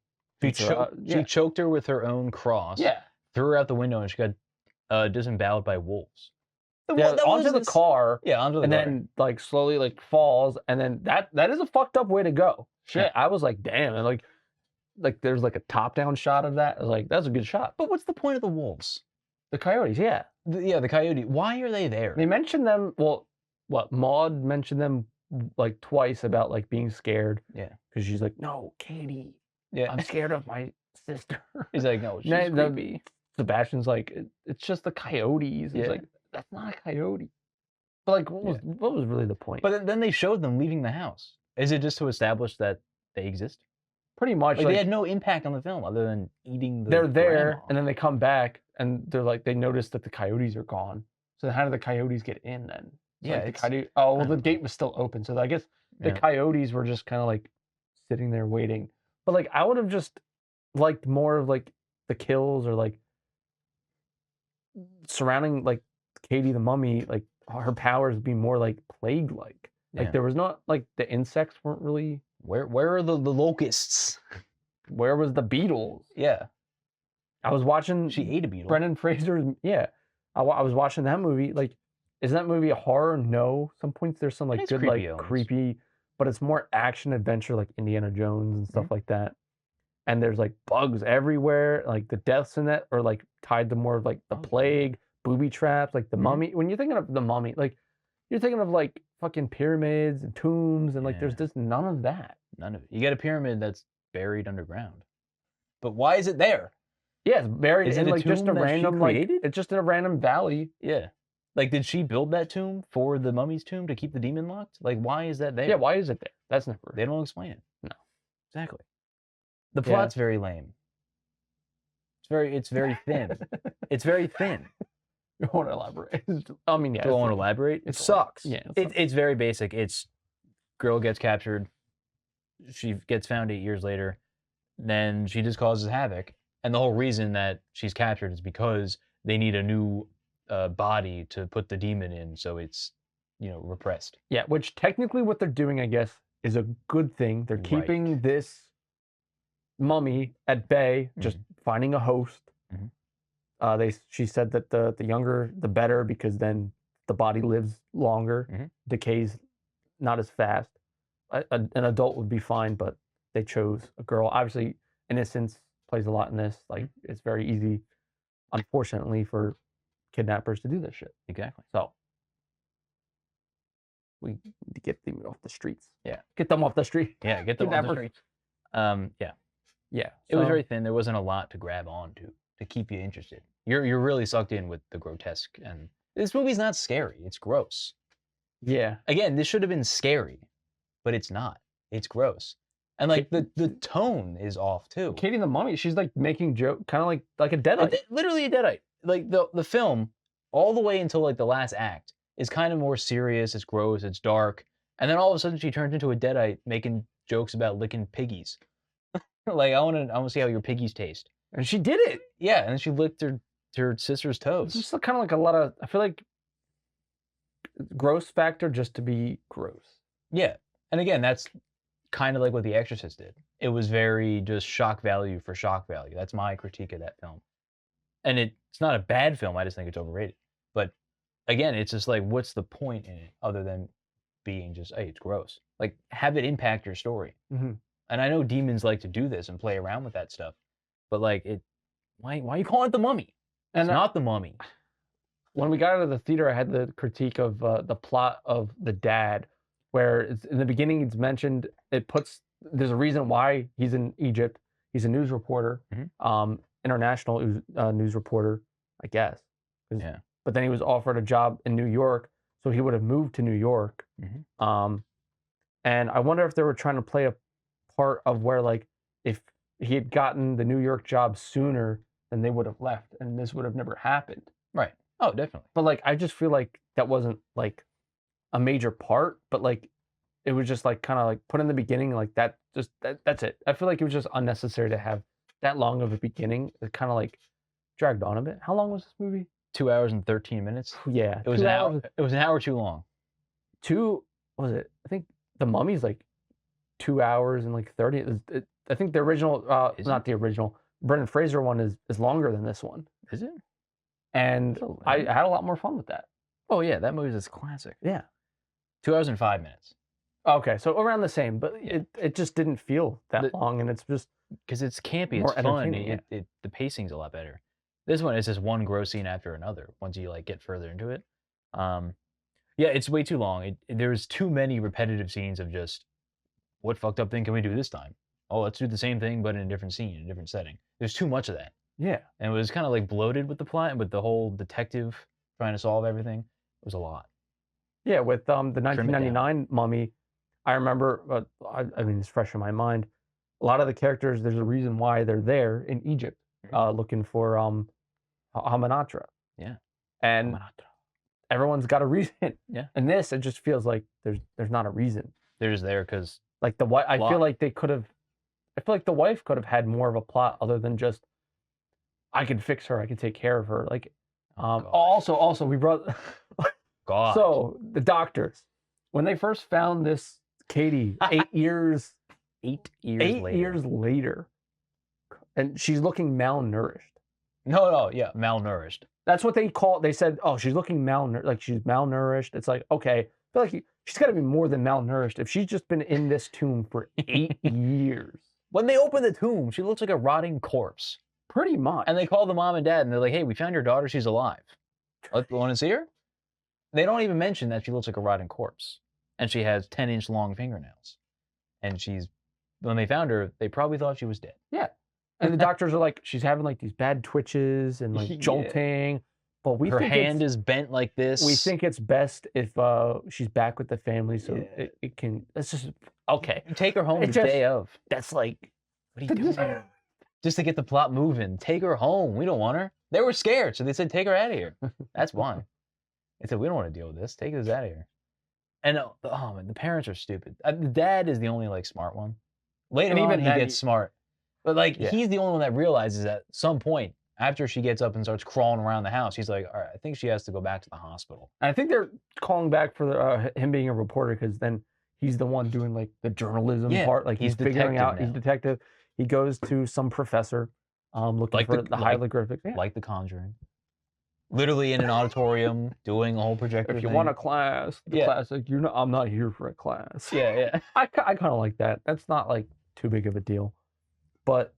She choked her with her own cross. Yeah. Threw her out the window, and she got disemboweled by wolves. Yeah, onto the car. Yeah, onto the and car. then like slowly like falls, and then that is a fucked up way to go. Shit, Yeah. I was like, damn, and like there's like a top down shot of that. I was like, that's a good shot. But what's the point of the wolves? The coyotes, yeah. The coyote. Why are they there? They mentioned them. Well, what Maud mentioned them like twice about like being scared. Yeah. Because she's like, no, Katie. Yeah. I'm scared of my sister. He's like, no, she's creepy. Sebastian's like, it's just the coyotes. Yeah. It's like, that's not a coyote. But like, what was really the point? But then they showed them leaving the house. Is it just to establish that they exist? Pretty much. Like, they had no impact on the film other than eating the They're there, grandma. and then they come back, and they're like, they notice that the coyotes are gone. So how did the coyotes get in then? So Yeah, like the coyote. Oh, well, the gate was still open, so I guess the Yeah. coyotes were just kind of like sitting there waiting. But like, I would have just liked more of like the kills or like surrounding like Katie the mummy, like her powers be more like plague-like. Like Yeah. there was not like the insects weren't really. Where are the locusts? Where was the beetles? Yeah. I was watching. She ate a beetle. Brendan Fraser's. Yeah, I was watching that movie. Like, is that movie a horror? No. Some points there's some like It's good creepy like elements. creepy, but it's more action adventure like Indiana Jones and stuff like that. And there's like bugs everywhere. Like the deaths in that are like tied to more of like the plague, booby traps, like the mummy. When you're thinking of the mummy, like you're thinking of like fucking pyramids and tombs and like there's just none of that. None of it. You got a pyramid that's buried underground. But why is it there? Yeah, it's buried Is in it a like just a tomb that she random like created? it's just in a random valley. Yeah. Like, did she build that tomb for the mummy's tomb to keep the demon locked? Like, why is that there? Yeah, why is it there? That's never. They don't explain it. No. Exactly. The plot's very lame. It's very thin. It's very thin. I want to elaborate. I mean, yeah. Do I want to elaborate? It sucks. Yeah. It's very basic. It's girl gets captured. She gets found 8 years later. Then she just causes havoc. And the whole reason that she's captured is because they need a new body to put the demon in, so it's, repressed. Yeah, which technically what they're doing, I guess, is a good thing. They're keeping this mummy at bay, just finding a host. She said that the younger the better, because then the body lives longer, decays not as fast. An adult would be fine, but they chose a girl. Obviously, innocence plays a lot in this. Like, it's very easy, unfortunately, for kidnappers to do this shit. Exactly. So we need to get them off the streets. Yeah. Get them off the street. Yeah, get them off the streets. Yeah. Yeah. It was very thin. There wasn't a lot to grab onto to keep you interested. You're really sucked in with the grotesque, and this movie's not scary. It's gross. Yeah. Again, this should have been scary, but it's not. It's gross. And like the tone is off too. Katie the mummy, she's like making joke, kind of like a deadite. Literally a deadite. Like the film, all the way until like the last act, is kind of more serious. It's gross. It's dark. And then all of a sudden, she turns into a deadite, making jokes about licking piggies. Like, I want to see how your piggies taste. And she did it. Yeah, and then she licked her sister's toes. It's just kind of like a lot of. I feel like gross factor just to be gross. Yeah, and again, that's kind of like what The Exorcist did. It was very just shock value for shock value. That's my critique of that film. And it's not a bad film. I just think it's overrated. But again, it's just like, what's the point in it other than being just, hey, it's gross? Like, have it impact your story. And I know demons like to do this and play around with that stuff, but like, why are you calling it the mummy? It's not the mummy. When we got out of the theater, I had the critique of the plot of The Dad, where it's, in the beginning it's mentioned, there's a reason why he's in Egypt. He's a news reporter, international news reporter, I guess. Yeah. But then he was offered a job in New York, so he would have moved to New York. And I wonder if they were trying to play a part of where, like, if he had gotten the New York job sooner, then they would have left, and this would have never happened. Right. Oh, definitely. But like, I just feel like that wasn't like a major part, but like it was just like kind of like put in the beginning, like that. Just that's it. I feel like it was just unnecessary to have that long of a beginning. It kind of like dragged on a bit. How long was this movie? 2 hours and 13 minutes. Yeah, It was 2 an hour. hours. It was an hour too long. What was it? I think The Mummy's like 2 hours and like 30. I think the original, Is not the original, Brendan Fraser one is longer than this one, Is it? and So I lame. had a lot more fun with that. Oh yeah, that movie is classic. Yeah. 2 hours and 5 minutes. Okay, so around the same, but Yeah. it just didn't feel that long, and it's just Because it's campy, more it's fun. entertaining. Yeah. The pacing's a lot better. This one is just one gross scene after another. Once you like get further into it, yeah, it's way too long. There's too many repetitive scenes of just what fucked up thing can we do this time? Oh, let's do the same thing but in a different scene, in a different setting. There's too much of that, Yeah. and it was kind of like bloated with the plot and with the whole detective trying to solve everything. It was a lot. Yeah, with the Trim it down. 1999 Mummy, I remember, I mean, it's fresh in my mind. A lot of the characters, there's a reason why they're there in Egypt, looking for Hamanatra. Yeah. And everyone's got a reason. Yeah. And this, it just feels like there's not a reason. They're just there because Like the wife, I feel Plot. like they could have. I feel like the wife could have had more of a plot other than just, I can fix her, I can take care of her. Like, gosh. also we brought. God. So the doctors, when they first found this Katie 8 years 8 years later. 8 years later, and she's looking malnourished. No, yeah, malnourished. That's what they call it. They said, oh, she's looking malnourished, like she's malnourished. It's like, okay, I feel like she's got to be more than malnourished if she's just been in this tomb for 8 years. When they open the tomb, she looks like a rotting corpse. Pretty much. And they call the mom and dad, and they're like, "Hey, we found your daughter. She's alive. Want to see her?" They don't even mention that she looks like a rotting corpse, and she has 10-inch long fingernails. And when they found her, they probably thought she was dead. Yeah. And the doctors are like, she's having like these bad twitches and like Yeah. jolting. But Her hand is bent like this. We think it's best if she's back with the family, so Yeah. it can. It's just okay. Take her home It the just- day of. That's like, What are you doing? Just to get the plot moving. Take her home. We don't want her. They were scared, so they said, "Take her out of here." That's why. They said, "We don't want to deal with this. Take this out of here." And oh man, the parents are stupid. The dad is the only like smart one. Later And on, even he then, gets smart, but like Yeah. he's the only one that realizes at some point after she gets up and starts crawling around the house, he's like, "All right, I think she has to go back to the hospital." I think they're calling back for him being a reporter because then he's the one doing like the journalism Yeah, part. Like he's figuring detective out. He's now. detective. He goes to some professor, looking Like for the- the like- hieroglyphics. Yeah. Like The Conjuring, literally in an auditorium doing a whole projector. If you thing. want a class, the Yeah. class, like I'm not here for a class. yeah. I kind of like that. That's not like too big of a deal, but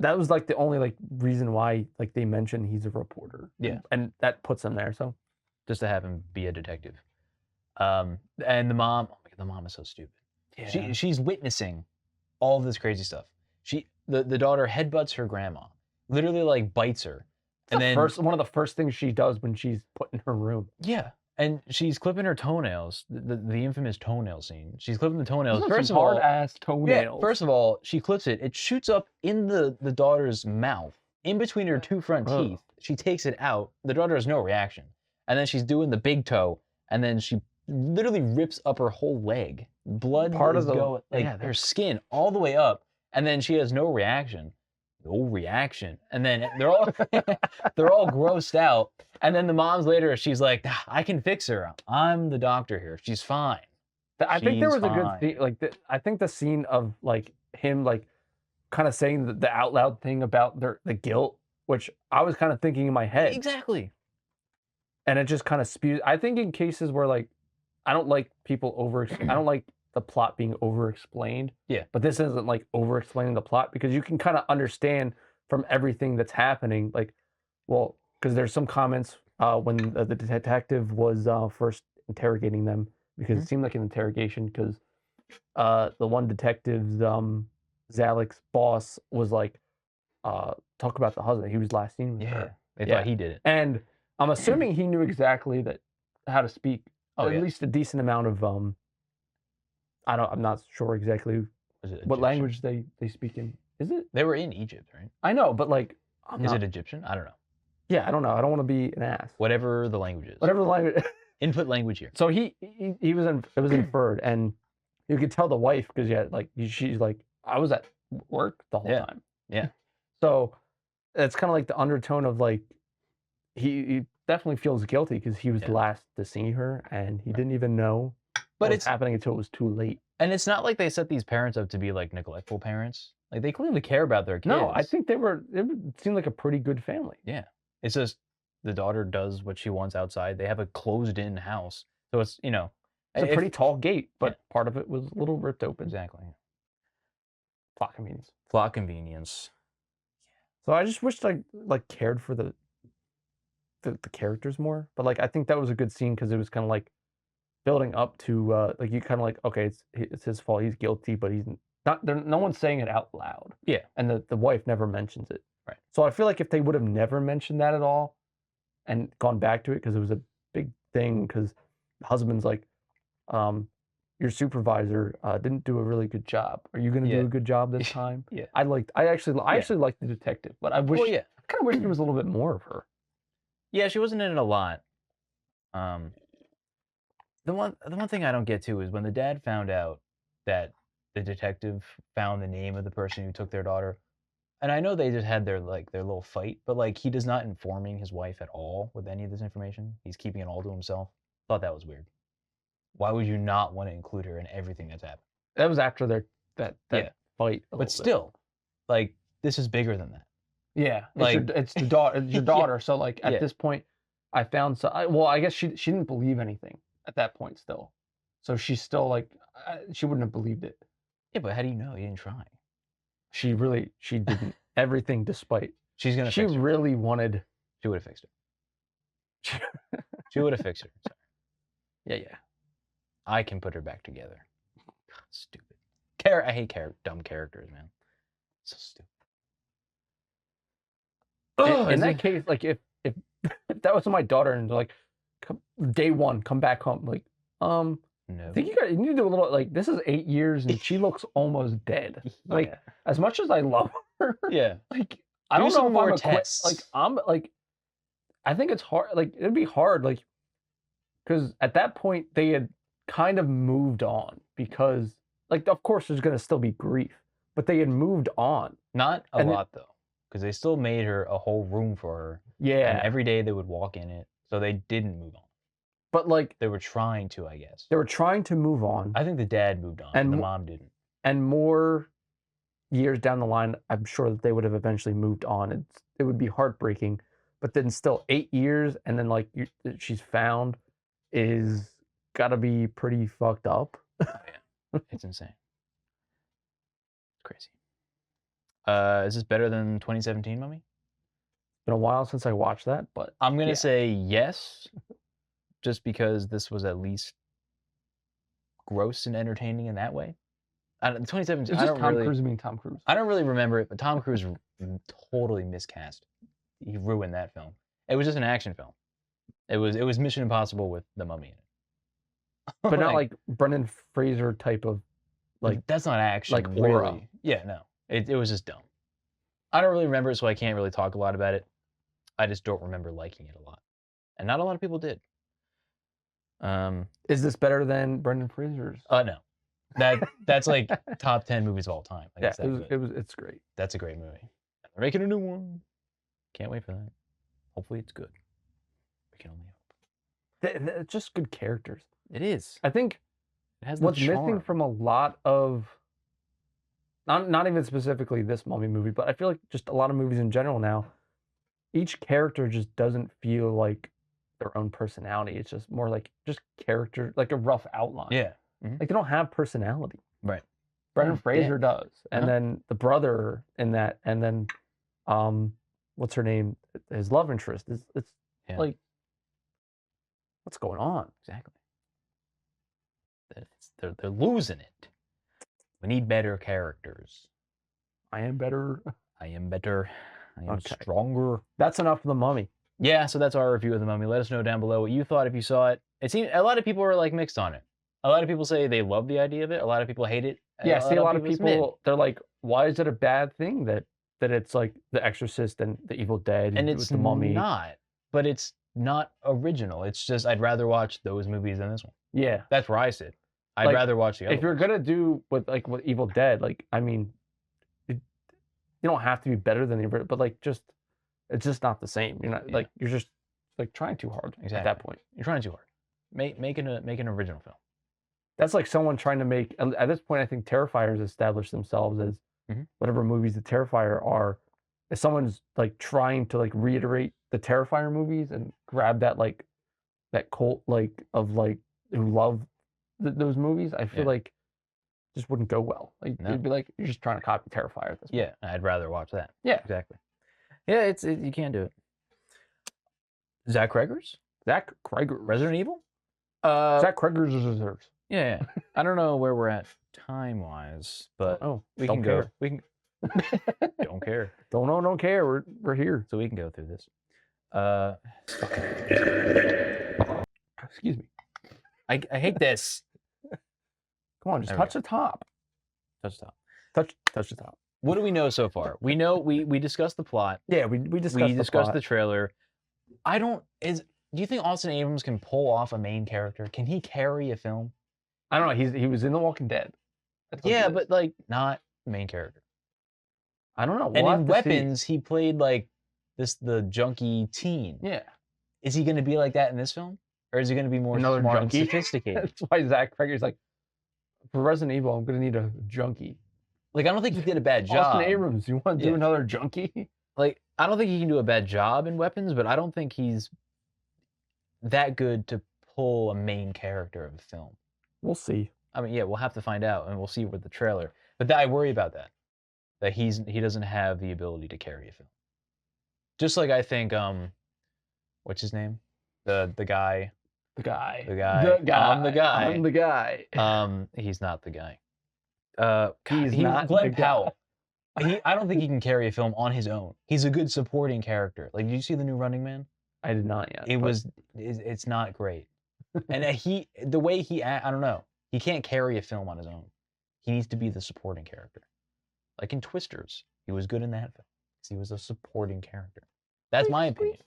that was like the only like reason why like they mentioned he's a reporter. Yeah. and that puts him there. So Just to have him be a detective. And the mom, oh my God, the mom is so stupid. She's witnessing all of this crazy stuff. The daughter headbutts her grandma, literally like bites her, and then one of the first things she does when she's put in her room. yeah, and she's clipping her toenails. The infamous toenail scene. She's clipping the toenails. Those are First some of all, hard ass toenails. first of all, she clips it. It shoots up in the daughter's mouth, in between her two front Ugh. teeth. She takes it out. The daughter has no reaction, and then she's doing the big toe, and then she literally rips up her whole leg. Blood Part of is the- going, like yeah, her skin all the way up, and then she has no reaction. No reaction. And then they're all they're all grossed out. And then the mom's later, she's like, "I can fix her. I'm the doctor here. She's fine." I think there She's was a good fine. scene. Like I think the scene of like him like kind of saying the out loud thing about the guilt, which I was kind of thinking in my head, Exactly. and it just kind of spews. I think in cases where like I don't like people I don't like the plot being over explained. Yeah. But this isn't like over explaining the plot because you can kind of understand from everything that's happening. Like, well, because there's some comments when the detective was first interrogating them because it seemed like an interrogation because the one detective's Zalek's boss was like talk about the husband. He was last seen with Yeah. her. They Yeah. thought he did it. And I'm assuming he knew exactly how to speak Oh, at yeah. least a decent amount of I'm not sure exactly Was it what Egyptian? language they speak in Is it? They were in Egypt, right? I know, but like, Is it Egyptian? I don't know. Yeah, I don't know. I don't want to be an ass. Whatever the language is. Whatever the language. Input language here. So he was it was inferred, and you could tell the wife because she's like, I was at work the whole time. Yeah. So it's kind of like the undertone of like he definitely feels guilty because he was the last to see her, and he didn't even know what was happening until it was too late. And it's not like they set these parents up to be like neglectful parents. Like they clearly care about their kids. No, I think it seemed like a pretty good family. Yeah. It's just the daughter does what she wants outside. They have a closed-in house. So it's, you know. It's a pretty tall gate, but part of it was a little ripped open. Exactly. Plot convenience. Plot convenience. So I just wished I like cared for the characters more. But like I think that was a good scene because it was kind of like building up to like you kind of like, okay, it's his fault. He's guilty, but he's not. No one's saying it out loud. Yeah. And the wife never mentions it. Right. So I feel like if they would have never mentioned that at all and gone back to it because it was a big thing because the husband's like, your supervisor didn't do a really good job. Are you going to do a good job this time? Yeah. I actually liked the detective, but I wish I kind of wish there was a little bit more of her. Yeah, she wasn't in it a lot. The one thing I don't get to is when the dad found out that the detective found the name of the person who took their daughter. And I know they just had their little fight, but like he does not informing his wife at all with any of this information. He's keeping it all to himself. Thought that was weird. Why would you not want to include her in everything that's happened? That was after that fight. But still, like this is bigger than that. Yeah, like it's the daughter, it's your daughter. So like at this point, I found well, I guess she didn't believe anything at that point still, so she's still like she wouldn't have believed it. Yeah, but how do you know? You didn't try. She didn't. Everything despite. She's gonna. She really wanted. She would have fixed her. She would have fixed her. Sorry. Yeah. I can put her back together. Stupid. I hate dumb characters, man. So stupid. In that case, like if that was my daughter and like day one, come back home, like no. I think you need to do a little like this is 8 years and she looks almost dead. Like as much as I love her, like I don't know if I'm tests. I think it's hard. Like it'd be hard, like because at that point they had kind of moved on because like of course there's gonna still be grief, but they had moved on. Not a lot though, because they still made her a whole room for her. Yeah, and every day they would walk in it, so they didn't move on. But like they were trying to, I guess. They were trying to move on. I think the dad moved on, and the mom didn't. And more years down the line, I'm sure that they would have eventually moved on. It would be heartbreaking, but then still 8 years, and then like she's found is gotta be pretty fucked up. Oh, yeah. It's insane. It's crazy. Is this better than 2017 Mummy? It's been a while since I watched that, but I'm gonna say yes, just because this was at least gross and entertaining in that way. 2017. It's just Tom Cruise being Tom Cruise. I don't really remember it, but Tom Cruise totally miscast. He ruined that film. It was just an action film. It was Mission Impossible with the Mummy in it. But not like Brendan Fraser type of like that's not action. Like aura. Really. Yeah, no. It was just dumb. I don't really remember it, so I can't really talk a lot about it. I just don't remember liking it a lot. And not a lot of people did. Is this better than Brendan Fraser's? No. That's like top 10 movies of all time. Like It's great. That's a great movie. They're making a new one. Can't wait for that. Hopefully it's good. We can only hope. They're just good characters. It is. I think it has what's missing from a lot of not even specifically this Mummy movie, but I feel like just a lot of movies in general now, each character just doesn't feel like their own personality. It's just more like just character, like a rough outline. Yeah. Mm-hmm. Like they don't have personality. Right. Brendan Fraser does. And then the brother in that, and then what's her name? His love interest. It's like what's going on? Exactly. They're losing it. We need better characters. I am better. I am better. I am stronger. That's enough of the Mummy. Yeah, so that's our review of the Mummy. Let us know down below what you thought if you saw it. It seems a lot of people are like mixed on it. A lot of people say they love the idea of it. A lot of people hate it. Yeah, see, a lot of people they're like, why is it a bad thing that it's like The Exorcist and The Evil Dead And with it's the Mummy? not, but it's not original. It's just I'd rather watch those movies than this one. Yeah. That's where I sit. I'd Like, rather watch the other If you're ones. gonna do with Evil Dead, like I mean, you don't have to be better than the original, but like just it's just not the same. You're not like you're just like trying too hard at that point. You're trying too hard. Make an original film. That's like someone trying to make at this point. I think Terrifiers established themselves as whatever movies the Terrifier are. If someone's like trying to like reiterate the Terrifier movies and grab that like that cult like of like who love those movies, I feel like just wouldn't go well. Like it'd be like you're just trying to copy Terrifier at this point. Yeah, I'd rather watch that. Yeah, exactly. Yeah, you can't do it. Zach Creggers? Zach Creggers. Resident Evil? Zach Creggers is reserves. Yeah. I don't know where we're at time-wise, but we can go. We can. Don't care. Don't care. We're here. So we can go through this. Excuse me. I hate this. Come on, just touch the top. Touch the top. Touch the top. What do we know so far? We know we discussed the plot. Yeah, we discussed the trailer. Do you think Austin Abrams can pull off a main character? Can he carry a film? I don't know. He was in The Walking Dead. Yeah, but like not main character. I don't know. And in Weapons, he played like the junkie teen. Yeah. Is he going to be like that in this film, or is he going to be more smart junkie? And sophisticated? That's why Zach Creger's like, for Resident Evil, I'm going to need a junkie. Like, I don't think he did a bad job. Austin Abrams, you want to do another junkie? Like, I don't think he can do a bad job in Weapons, but I don't think he's that good to pull a main character of a film. We'll see. I mean, yeah, we'll have to find out, and we'll see with the trailer. But I worry about that. That he doesn't have the ability to carry a film. Just like I think, what's his name? The guy. The guy. I'm the guy. I'm the guy. He's not the guy. He's not Glenn Powell. I don't think he can carry a film on his own. He's a good supporting character. Like, did you see the new Running Man? I did not yet. It's not great. And the way I don't know. He can't carry a film on his own. He needs to be the supporting character. Like in Twisters, he was good in that film because he was a supporting character. That's my opinion.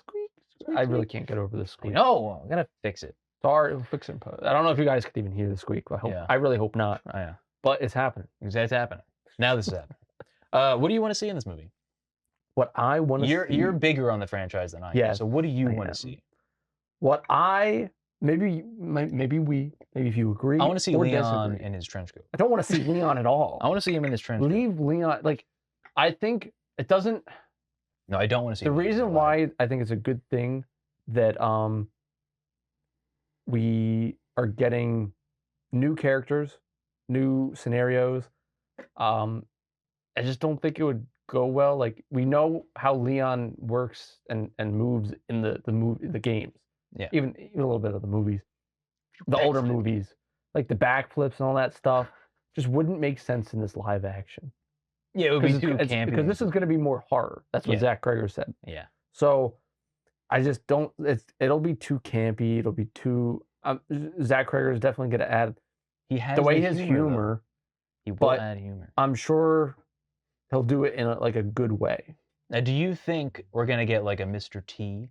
I really can't get over the squeak. No, I'm gonna fix it. Sorry, we'll fix it. I don't know if you guys could even hear the squeak. I really hope not. Yeah, but it's happening. It's happening. Now this is happening. What do you want to see in this movie? What I want to see. You're bigger on the franchise than I am. Yeah. So what do you want to see? Maybe if you agree. I want to see Leon in his trench coat. I don't want to see Leon at all. I want to see him in his trench coat. Leave Leon. Like, I think it doesn't. No, I don't want to see. The reason why I think it's a good thing that we are getting new characters, new scenarios. I just don't think it would go well. Like, we know how Leon works and moves in the games. Yeah. Even a little bit of the movies. The older movies. Like the backflips and all that stuff just wouldn't make sense in this live action. Yeah, it would be too campy. Because this is going to be more horror. That's what Zach Creger said. Yeah. So I just don't. It'll be too campy. It'll be too. Zach Creger is definitely going to add. He has the way his humor. He will add humor. I'm sure he'll do it in a good way. Now, do you think we're going to get like a Mr. T?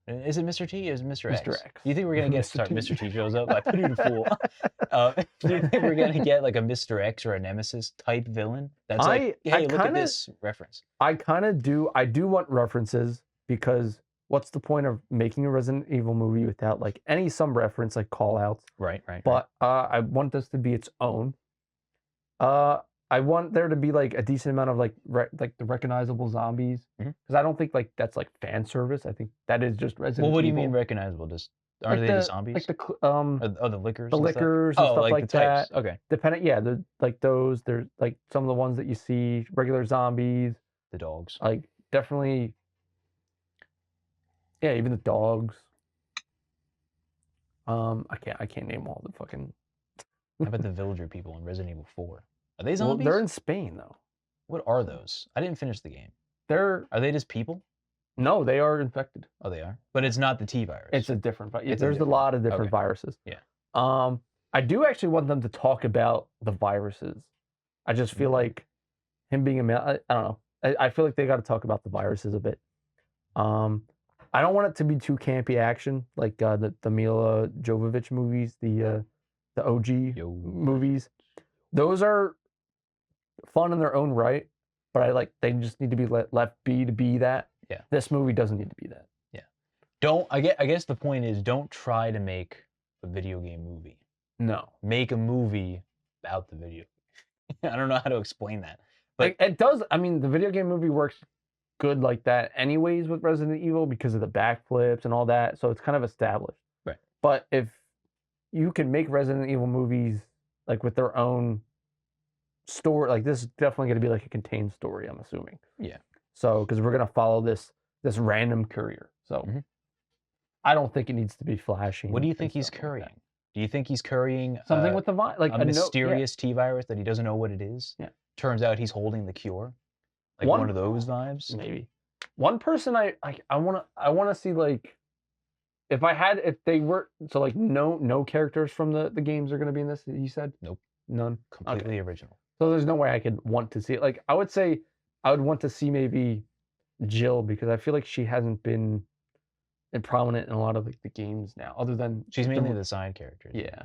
Is it Mr. T or is it Mr. X? Mr. X. Do you think we're going to get... Sorry, Mr. T shows up. I put you to fool. Do you think we're going to get like a Mr. X or a Nemesis type villain? That's like, hey, look at this reference. I kind of do. I do want references because what's the point of making a Resident Evil movie without like some reference, like call-outs? Right. But I want this to be its own. I want there to be like a decent amount of like the recognizable zombies because I don't think like that's like fan service. I think that is just Resident Evil. Well, what do you mean recognizable? Just are they the zombies? Like the the lickers. The lickers and stuff like that. Types. Okay. Depending, like those. They're like some of the ones that you see regular zombies. The dogs. Like definitely. Yeah, even the dogs. I can't name all the fucking. How about the villager people in Resident Evil 4? Are they zombies? Well, they're in Spain though. What are those? I didn't finish the game. Are they just people? No, they are infected. Oh, they are. But it's not the T virus. It's a different virus. There's a lot of different viruses. Yeah. I do actually want them to talk about the viruses. I just feel like him being a male. I don't know. I feel like they got to talk about the viruses a bit. I don't want it to be too campy action like the Mila Jovovich movies, the OG Yo. movies. Those are fun in their own right, but they just need to be left be to be that. Yeah. This movie doesn't need to be that. Yeah. I guess the point is, don't try to make a video game movie. No. Make a movie about the video. I don't know how to explain that. But it does. I mean, the video game movie works good like that anyways with Resident Evil because of the backflips and all that. So it's kind of established. Right. But if you can make Resident Evil movies like with their own story, like this is definitely going to be like a contained story, I'm assuming. Yeah. So because we're going to follow this random courier. So I don't think it needs to be flashy. What do you think he's currying? Do you think he's currying something with the like a mysterious T virus that he doesn't know what it is? Yeah. Turns out he's holding the cure. Like one of those vibes. Maybe. One person I want to see, like, if they were, so like no characters from the games are going to be in this. You said nope, none, completely original. So there's no way I could want to see it. Like I would say I would want to see maybe Jill because I feel like she hasn't been prominent in a lot of like the games now, other than she's mainly the side character. Yeah.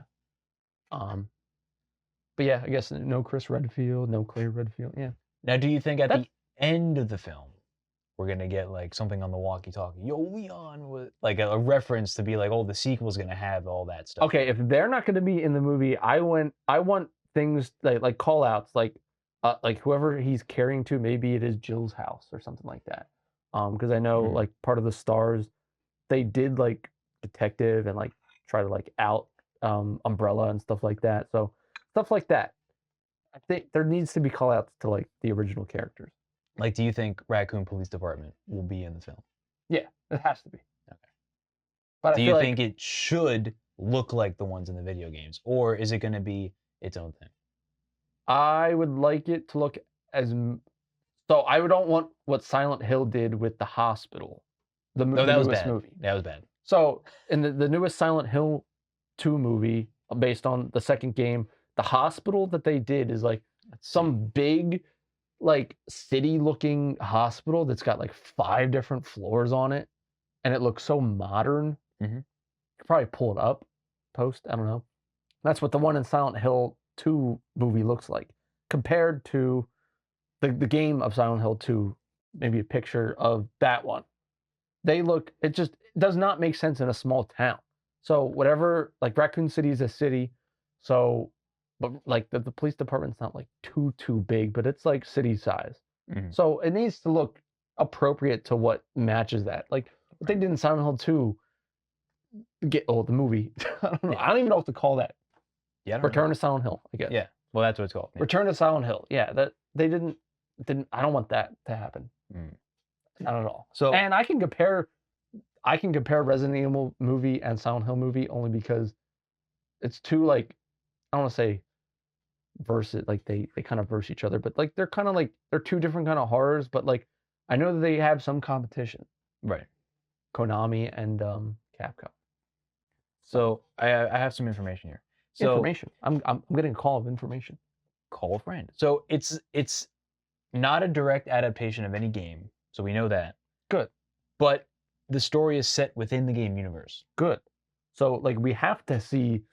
But yeah, I guess no Chris Redfield, no Claire Redfield. Yeah. Now, do you think at the end of the film we're gonna get like something on the walkie-talkie? Yo, Leon, with like a reference to be like, oh, the sequel's gonna have all that stuff. Okay, if they're not gonna be in the movie, I want things like call outs, like whoever he's carrying to, maybe it is Jill's house or something like that. Because I know like part of the stars, they did like detective and like try to like out Umbrella and stuff like that. So stuff like that. I think there needs to be call outs to like the original characters. Like, do you think Raccoon Police Department will be in the film? Yeah, it has to be. Okay. But do you think it should look like the ones in the video games, or is it going to be its own thing? I would like it to look as so. I don't want what Silent Hill did with the hospital. That was bad. Movie. That was bad. So in the newest Silent Hill 2 movie, based on the second game, the hospital that they did is like some big, like city-looking hospital that's got like 5 different floors on it, and it looks so modern. You could probably pull it up, post. I don't know. That's what the one in Silent Hill 2 movie looks like, compared to the game of Silent Hill 2. Maybe a picture of that one. They look. It just does not make sense in a small town. So whatever, like Raccoon City is a city, so. But like the police department's not like too big, but it's like city size. So it needs to look appropriate to what matches that. Like what they did in Silent Hill 2, the movie. I don't know. Yeah. I don't even know what to call that. Yeah. Return to Silent Hill, I guess. Yeah. Well, that's what it's called. Yeah. Return to Silent Hill. Yeah. That they didn't. I don't want that to happen. Not at all. So and I can compare Resident Evil movie and Silent Hill movie only because it's two like. I don't want to say versus, like they kind of verse each other, but like they're kind of like they're two different kind of horrors, but like I know that they have some competition. Right. Konami and Capcom. So I have some information here. So information. I'm getting a call of information. Call a friend. So it's not a direct adaptation of any game, so we know that. Good. But the story is set within the game universe. Good. So like we have to see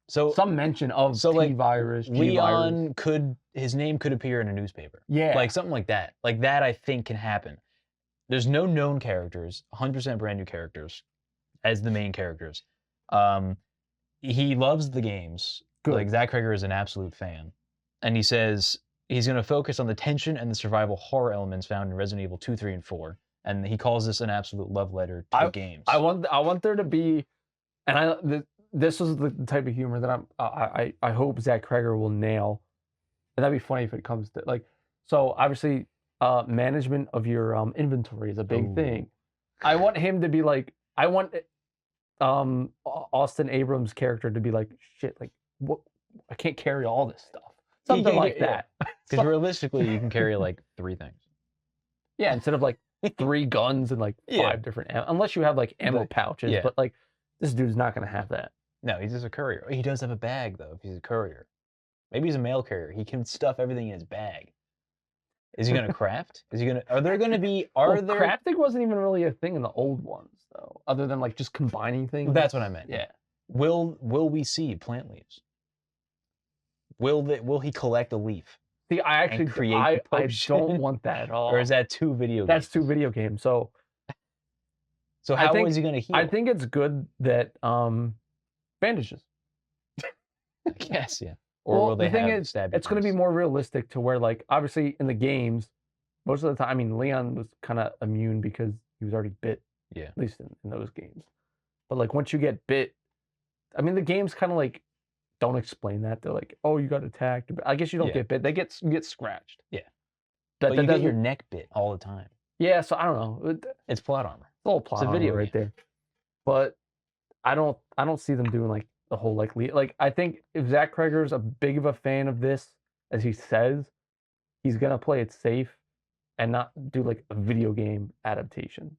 some mention of T-virus. Leon his name could appear in a newspaper. Yeah. Like something like that. Like that I think can happen. There's no known characters, 100% brand new characters as the main characters. He loves the games. Good. Like Zach Creger is an absolute fan. And he says he's going to focus on the tension and the survival horror elements found in Resident Evil 2, 3, and 4. And he calls this an absolute love letter to the games. I want there to be, and this is the type of humor that I hope Zach Creger will nail. And that'd be funny if it comes to like, so obviously management of your inventory is a big thing. I want him to be like, I want Austin Abrams' character to be like, shit, like what, I can't carry all this stuff. Something like that. Because realistically you can carry like 3 things. Yeah, instead of like 3 guns and like 5 different unless you have like ammo pouches, but like this dude's not gonna have that. No, he's just a courier. He does have a bag, though, if he's a courier. Maybe he's a mail carrier. He can stuff everything in his bag. Is he gonna craft? Is he gonna? Are there gonna be? Well, crafting wasn't even really a thing in the old ones, though, other than like just combining things. That's what I meant. Yeah. Will we see plant leaves? Will he collect a leaf? See, I actually create the I potion? don't want that at all. Or is that two video games? That's two video games. So how is he gonna heal? I think it's good that bandages. I guess, yeah. Or Well, will they the thing have is, stabby it's going to be things? more realistic to where, like, obviously in the games, most of the time, I mean, Leon was kind of immune because he was already bit. Yeah. At least in those games. But like once you get bit, I mean, the games kind of like don't explain that. They're like, oh, you got attacked. But I guess you don't get bit. You get scratched. Yeah. But you get your neck bit all the time. Yeah, so I don't know. It's plot armor. It's a little plot armor right there. But I don't see them doing like the whole like I think if Zach Creggers a big of a fan of this as he says, he's gonna play it safe and not do like a video game adaptation.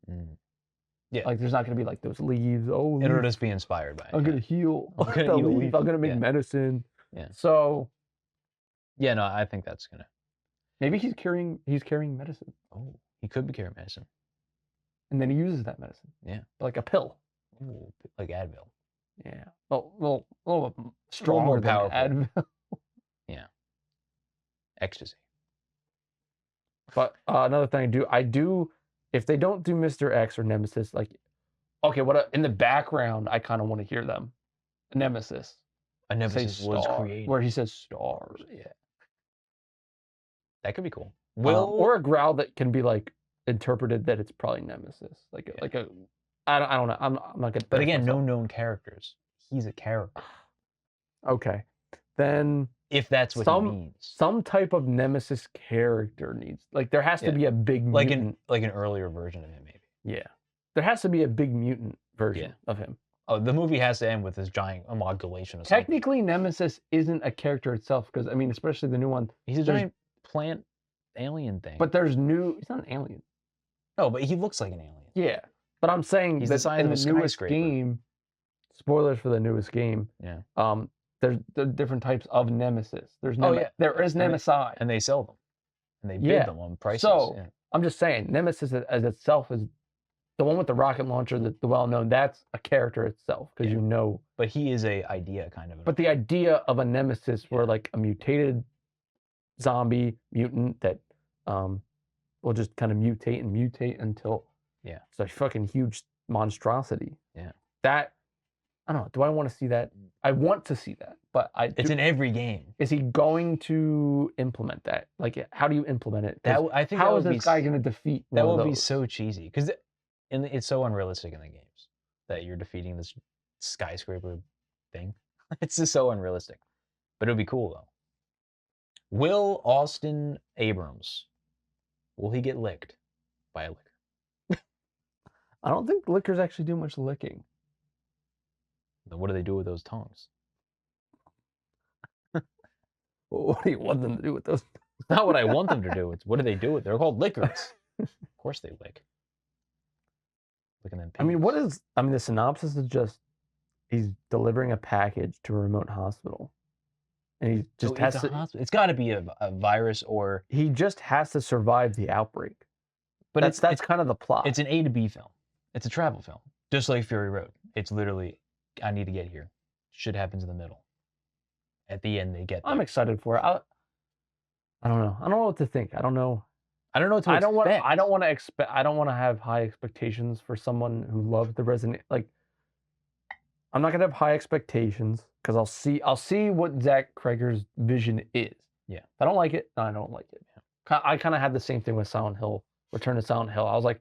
Yeah, like there's not gonna be like those leaves. Oh, it'll just be inspired by it. I'm gonna heal. I'm gonna eat a leaf. I'm gonna make medicine. Yeah. So. Yeah, no, I think that's gonna. Maybe he's carrying medicine. Oh, he could be carrying medicine. And then he uses that medicine. Yeah. Like a pill. Ooh, like Advil. Yeah. Well, a little stronger, more than powerful. Advil. Yeah. Ecstasy. But another thing I do, if they don't do Mr. X or Nemesis, like, okay, in the background, I kind of want to hear them. Nemesis. A Nemesis was created. Where he says stars. Yeah. That could be cool. Or a growl that can be like interpreted that it's probably Nemesis. I don't know. I'm not gonna. But again, no known characters. He's a character. Okay. Then if that's what he means. Some type of Nemesis character needs there has to be a big mutant. Like an earlier version of him, maybe. Yeah. There has to be a big mutant version of him. Oh, the movie has to end with this giant amalgamation of something. Technically, Nemesis isn't a character itself, because I mean, especially the new one. He's a giant plant alien thing. But there's he's not an alien. No, but he looks like an alien. Yeah. But I'm saying he's the size in of the a newest skyscraper. game, spoilers for the newest game. Yeah. There's different types of Nemesis. There is Nemesi. And they sell them. And they bid them on prices. So I'm just saying, Nemesis as itself is the one with the rocket launcher, the well-known, that's a character itself, because you know. But he is a idea kind of. But the idea of a Nemesis where like a mutated zombie mutant that will just kind of mutate until it's a fucking huge monstrosity. Yeah. That, I don't know. Do I want to see that? I want to see that, but it's in every game. Is he going to implement that? Like, how do you implement it? I think how is this guy going to defeat? That would be so cheesy, because it's so unrealistic in the games that you're defeating this skyscraper thing. It's just so unrealistic, but it would be cool though. Will Austin Abrams, will he get licked by a licker? I don't think lickers actually do much licking. Then what do they do with those tongues? What do you want them to do with those? It's not what I want them to do. It's what do they do with? They're called lickers. Of course they lick. Licking them. I mean, the synopsis is just he's delivering a package to a remote hospital, and he just has to. It's got to be a virus, or he just has to survive the outbreak. But that's kind of the plot. It's an A to B film. It's a travel film, just like Fury Road. It's literally, I need to get here. Shit happens in the middle. At the end, they get there. I'm excited for it. I don't know. I don't know what to think. I don't know. I don't know what to expect. I don't want to have high expectations for someone who loves the Resident. Like, I'm not gonna have high expectations because I'll see what Zach Creggers' vision is. Yeah. If I don't like it, I don't like it. I kind of had the same thing with Silent Hill. Return to Silent Hill. I was like,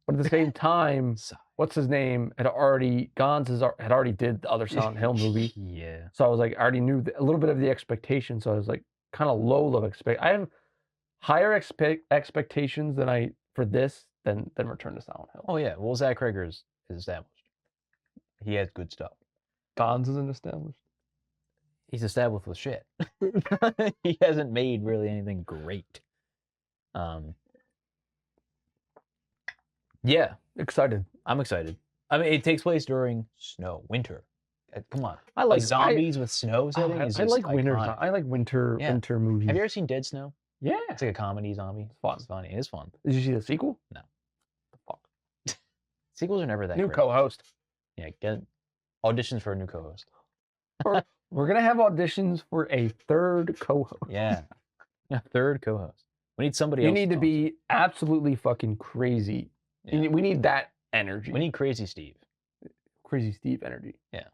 but at the same time, what's his name had already did the other Silent Hill movie. Yeah. So I was like, I already knew a little bit of the expectation. So I was like, kind of low of expect. I have higher expectations for this than Return to Silent Hill. Oh yeah. Well, Zach Creggers is established. He has good stuff. Gons isn't established. He's established with shit. He hasn't made really anything great. Yeah, excited. I'm excited. I mean, it takes place during winter. Come on. I like zombies with snow setting is I just like winter. iconic. I like winter Yeah. winter movies. Have you ever seen Dead Snow? Yeah. It's like a comedy zombie. It's fun. It's funny. It is fun. Did you see the sequel? No. The fuck. Sequels are never that New great. co-host. Yeah, get auditions for a new co-host. We're gonna have auditions for a third co-host. Yeah. Yeah, third co-host. We need somebody else. You need to be absolutely fucking crazy. Yeah. We need that energy. We need Crazy Steve. Crazy Steve energy. Yeah.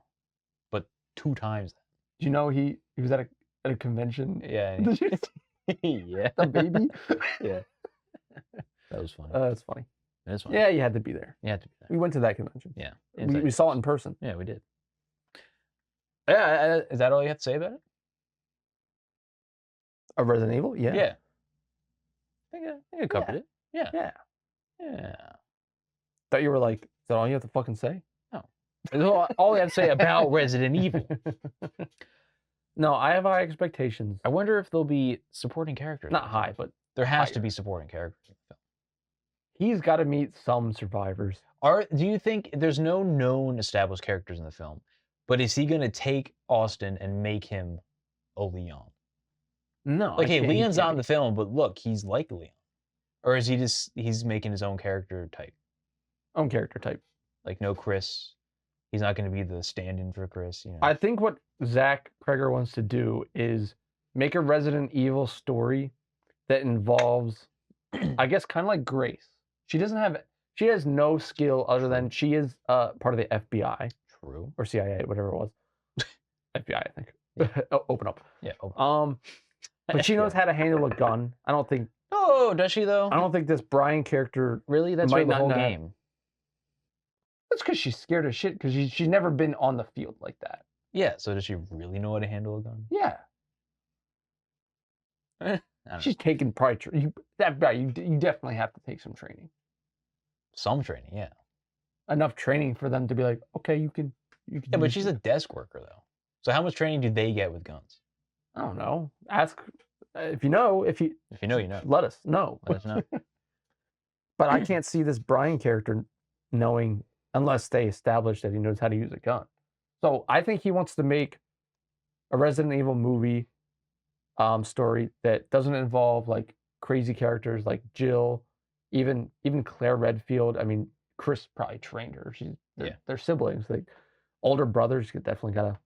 But 2 times that. Do you know he was at a convention? Yeah. Did you see Yeah. the baby? Yeah. That was funny. That's funny. It is funny. Yeah, you had to be there. You had to be there. We went to that convention. Yeah. We saw it in person. Yeah, we did. Yeah, is that all you have to say about it? A Resident Evil? Yeah. Yeah. I think I covered it. Yeah. Yeah. Yeah. Thought you were like, is that all you have to fucking say? No. That's all I have to say about Resident Evil. No, I have high expectations. I wonder if there'll be supporting characters. Not high, but there has to higher. be supporting characters in the film. He's got to meet some survivors. Do you think there's no known established characters in the film, but is he going to take Austin and make him a Leon? No. Like, hey, he Leon's can't on the film, but look, he's like Leon. Or is he's making his own character type? own character type. Like, no Chris. He's not going to be the stand-in for Chris. You know? I think what Zach Creger wants to do is make a Resident Evil story that involves, I guess, kind of like Grace. She has no skill other than she is part of the FBI. True. Or CIA, whatever it was. FBI, I think. Yeah. Open up. Yeah. Open. But she knows how to handle a gun. I don't think does she though? I don't think this Brian character Really? That's might the whole not know. game. That's because she's scared as shit because she's never been on the field like that. Yeah, so does she really know how to handle a gun? Yeah. I don't know. She's taken probably you definitely have to take some training. Some training, yeah. Enough training for them to be like, okay, you can Yeah, but do she's this. a desk worker though. So how much training do they get with guns? I don't know. Ask if you know, If you know, you know. let us know. Let us know. But I can't see this Brian character knowing unless they establish that he knows how to use a gun. So I think he wants to make a Resident Evil movie story that doesn't involve like crazy characters like Jill, even Claire Redfield. I mean, Chris probably trained her. They're siblings. Like older brothers definitely gotta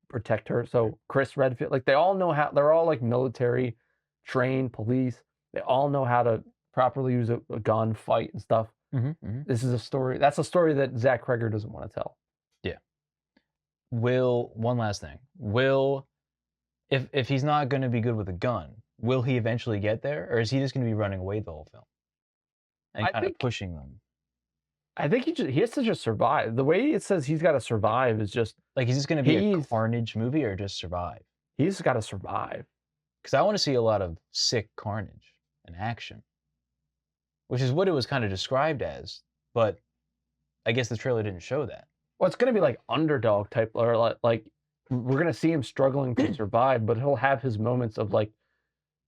protect her. So Chris Redfield, like they all know how. They're all like military trained police. They all know how to properly use a gun, fight, and stuff. This is a story. That's a story that Zach Creger doesn't want to tell. Yeah. One last thing. If he's not going to be good with a gun, will he eventually get there, or is he just going to be running away the whole film and kind of pushing them? I think he has to just survive. The way it says he's got to survive is just like, is this going to be a carnage movie or just survive? He's got to survive. Because I want to see a lot of sick carnage and action, which is what it was kind of described as, but I guess the trailer didn't show that. Well, it's going to be like underdog type, or like we're going to see him struggling to survive, but he'll have his moments of like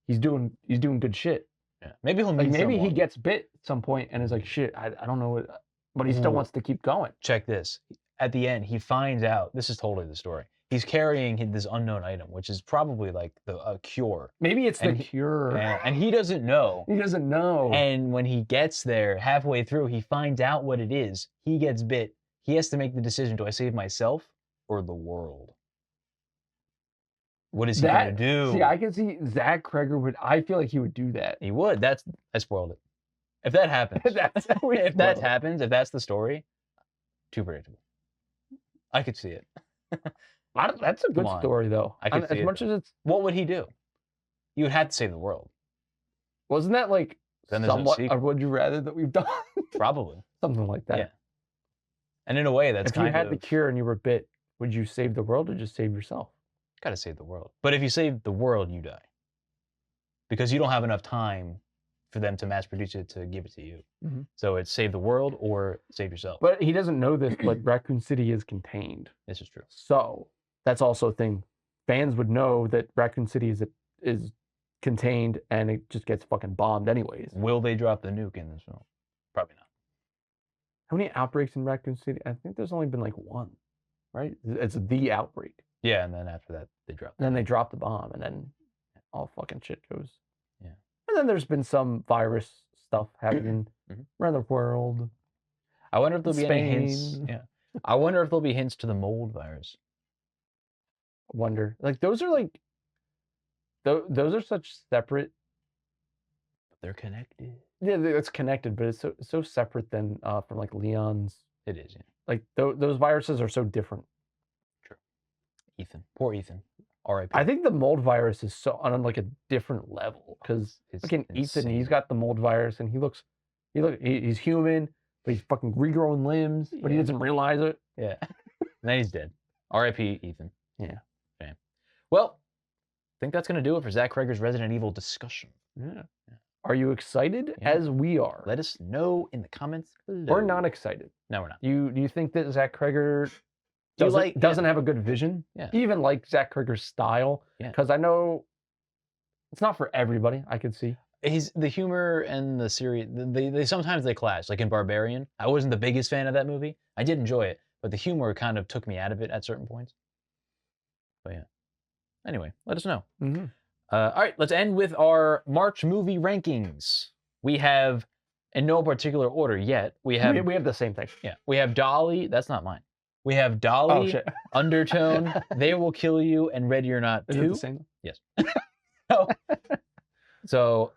he's doing good shit. Yeah. Maybe he'll like meet maybe someone. he gets bit at some point and is like, shit, I don't know what, but he still wants to keep going. Check this. At the end, he finds out, this is totally the story. He's carrying this unknown item, which is probably like a cure. Maybe it's the cure. And he doesn't know. He doesn't know. And when he gets there, halfway through, he finds out what it is. He gets bit. He has to make the decision, do I save myself or the world? What is he going to do? See, I can see Zach Creger I feel like he would do that. He would. I spoiled it. If that happens, if that happens, if that's the story, too predictable. I could see it. That's a good story, though. I could see as much as it's. What would he do? He would have to save the world. Wasn't that like somewhat no a would you rather that we've done? Probably something like that. Yeah. And in a way, that's if you had the cure and you were bit, would you save the world or just save yourself? Gotta save the world. But if you save the world, you die. Because you don't have enough time for them to mass produce it to give it to you. So it's save the world or save yourself. But he doesn't know this, but Raccoon City is contained. This is true. So that's also a thing. Fans would know that Raccoon City is contained and it just gets fucking bombed anyways. Will they drop the nuke in this film? Probably not. How many outbreaks in Raccoon City? I think there's only been like one. right? It's the outbreak. Yeah, and then after that, they dropped. And then they drop the bomb, and then all fucking shit goes. Yeah. And then there's been some virus stuff happening around the world. I wonder if there'll be any hints. Spain. Yeah. I wonder if there'll be hints to the mold virus. Wonder. Like, those are like, those are such separate. They're connected. Yeah, it's connected, but it's so separate than from like Leon's. It is, yeah. Like, those viruses are so different. True. Ethan. Poor Ethan. R.I.P. I think the mold virus is so on like a different level because fucking Ethan, he's got the mold virus and he's human, but he's fucking regrowing limbs, but he doesn't realize it. Yeah. And then he's dead. R.I.P. Ethan. Yeah. Okay. Well, I think that's gonna do it for Zach Creggers Resident Evil discussion. Yeah. Are you excited as we are? Let us know in the comments below. We're not excited. No, we're not. Do you think that Zach Creger You doesn't have a good vision? Yeah. Even like Zach Creger's style? Yeah. Because I know it's not for everybody, I could see. The humor and the series, they sometimes they clash. Like in Barbarian, I wasn't the biggest fan of that movie. I did enjoy it, but the humor kind of took me out of it at certain points. But yeah. Anyway, let us know. Mm-hmm. All right, let's end with our March movie rankings. We have, in no particular order yet, we have the same thing. Yeah, we have Dolly. That's not mine. We have Dolly, Oh, shit. Undertone, They Will Kill You, and Ready or Not 2. Is it the same? Yes. So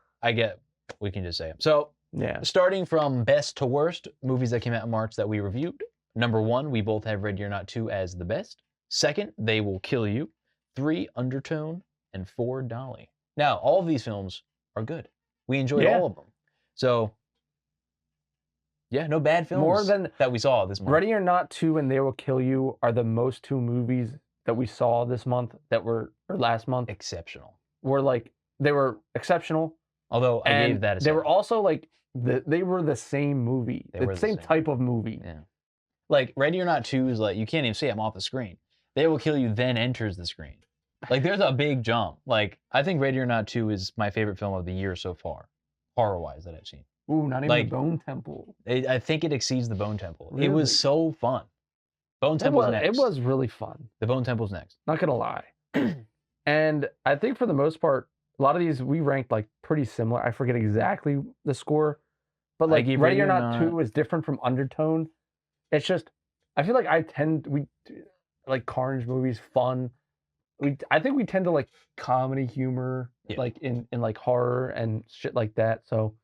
we can just say them. So Yeah. starting from best to worst, movies that came out in March that we reviewed. Number 1, we both have Ready or Not 2 as the best. Second, They Will Kill You. 3, Undertone. And 4, Dolly. Now, all of these films are good. We enjoyed all of them. So, yeah, no bad films More than that we saw this month. Ready or Not 2 and They Will Kill You are the most 2 movies that we saw this month or last month. Exceptional. They were exceptional. Although I gave that a 7. They were also like they were the same movie. The same type of movie. Yeah. Like Ready or Not 2 is like you can't even see I'm off the screen. They Will Kill You then enters the screen. Like there's a big jump. Like I think Ready or Not 2 is my favorite film of the year so far, horror-wise that I've seen. Ooh, not even the Bone Temple. I think it exceeds the Bone Temple. Really? It was so fun. Bone Temple's next. It was really fun. The Bone Temple's next. Not gonna lie. And I think for the most part, a lot of these we ranked like pretty similar. I forget exactly the score, but like Ready or Not 2 is different from Undertone. It's just I feel like we like Carnage movies, fun. I think we tend to like comedy humor, like in like horror and shit like that. So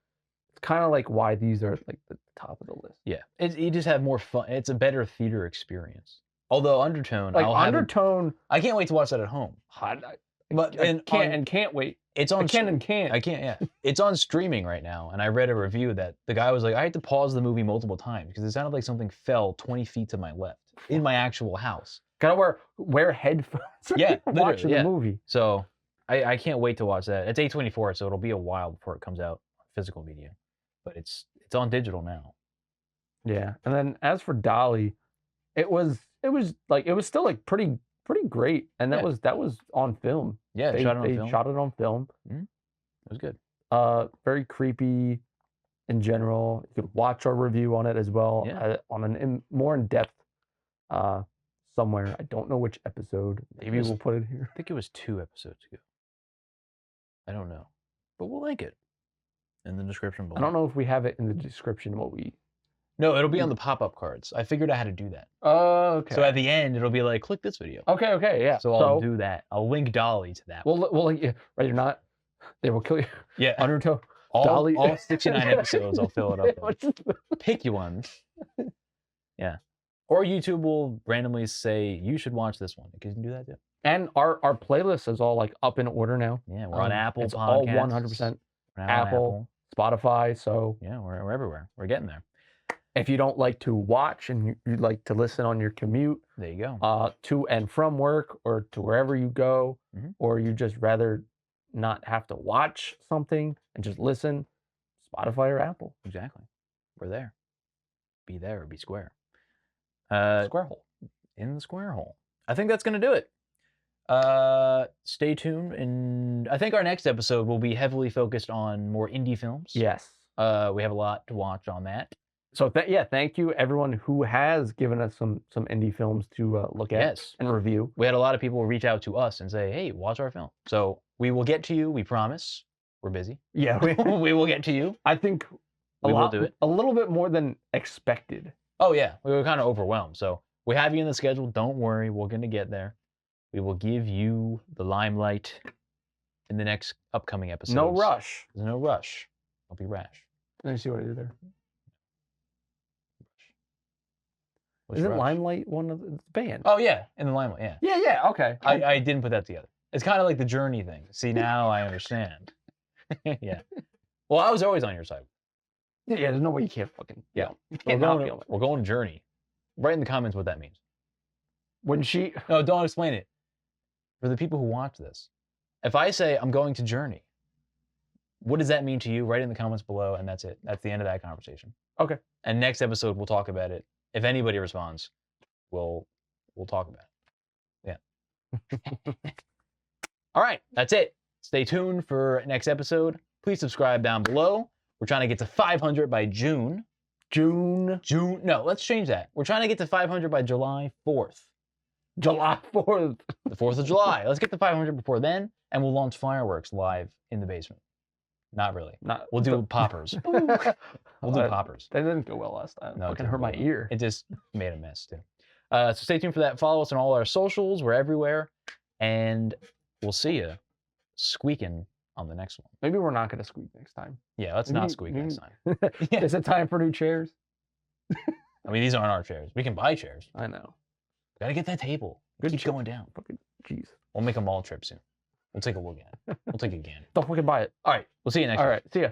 it's kind of like why these are like the top of the list. Yeah, you just have more fun. It's a better theater experience. Although Undertone, I can't wait to watch that at home. Can't wait. It's on. I can't. Yeah. It's on streaming right now, and I read a review that the guy was like, I had to pause the movie multiple times because it sounded like something fell 20 feet to my left in my actual house. Gotta wear headphones. Yeah, watching the movie. So I can't wait to watch that. It's A24, so it'll be a while before it comes out on physical media, but it's on digital now. Yeah, and then as for Dolly, it was still like pretty great, and that was on film. Yeah, they shot it on film. Mm-hmm. It was good. Very creepy in general. You could watch our review on it as well on more in depth. Somewhere. I don't know which episode. Maybe we'll put it here. I think it was 2 episodes ago. I don't know. But we'll link it in the description below. I don't know if we have it in the description No, it'll be on the pop-up cards. I figured out how to do that. Oh, okay. So at the end, it'll be like, click this video. Okay, yeah. So I'll do that. I'll link Dolly to that. Well, yeah, Right or Not, They Will Kill You. Yeah. Undertow. Dolly. All 69 episodes, I'll fill it up with. Pick you one. Yeah. Or YouTube will randomly say, you should watch this one. You can do that too. And our playlist is all like up in order now. Yeah, we're on Apple it's Podcasts. all 100% Apple, Spotify. So yeah, we're everywhere. We're getting there. If you don't like to watch and you'd like to listen on your commute, there you go. To and from work or to wherever you go, or you just rather not have to watch something and just listen, Spotify or Apple. Exactly. We're there. Be there or be square. Square hole. In the square hole. I think that's going to do it. Stay tuned. And I think our next episode will be heavily focused on more indie films. Yes. We have a lot to watch on that. So yeah, thank you everyone who has given us some indie films to look at Yes. and review. We had a lot of people reach out to us and say, hey, watch our film. So we will get to you. We promise. We're busy. Yeah, We will get to you. I think We will do it. a little bit more than expected. Oh, yeah. We were kind of overwhelmed. So we have you in the schedule. Don't worry. We're going to get there. We will give you the limelight in the next upcoming episodes. No rush. There's no rush. Don't be rash. Let me see what I did there. What's Isn't rush? Limelight one of the band? Oh, yeah. In the limelight. Yeah. Yeah, okay. I didn't put that together. It's kind of like the Journey thing. See, now I understand. Yeah. Well, I was always on your side. Yeah, there's no way you can't fucking. Yeah. You We're can't not going, feel it. we're going to Journey. Write in the comments what that means. When she. No, don't explain it. For the people who watch this, if I say I'm going to Journey, what does that mean to you? Write in the comments below, and that's it. That's the end of that conversation. Okay. And next episode, we'll talk about it. If anybody responds, we'll talk about it. Yeah. All right, that's it. Stay tuned for next episode. Please subscribe down below. We're trying to get to 500 by June. June. No, let's change that. We're trying to get to 500 by July 4th. July 4th. The 4th of July. Let's get to 500 before then, and we'll launch fireworks live in the basement. Not really. We'll do poppers. We'll do poppers. That didn't go well last time. No, Fucking hurt my ear. It just made a mess, too. So stay tuned for that. Follow us on all our socials. We're everywhere. And we'll see you squeaking on the next one. Maybe we're not going to squeak next time. Yeah, let's not squeak next time. Is it time for new chairs? I mean, these aren't our chairs. We can buy chairs. I know. Gotta get that table. Good. Keep going down. Fucking jeez. We'll make a mall trip soon. We'll take a look at it. We'll take a gander. Don't fucking buy it. All right. We'll see you next time. All right. See ya.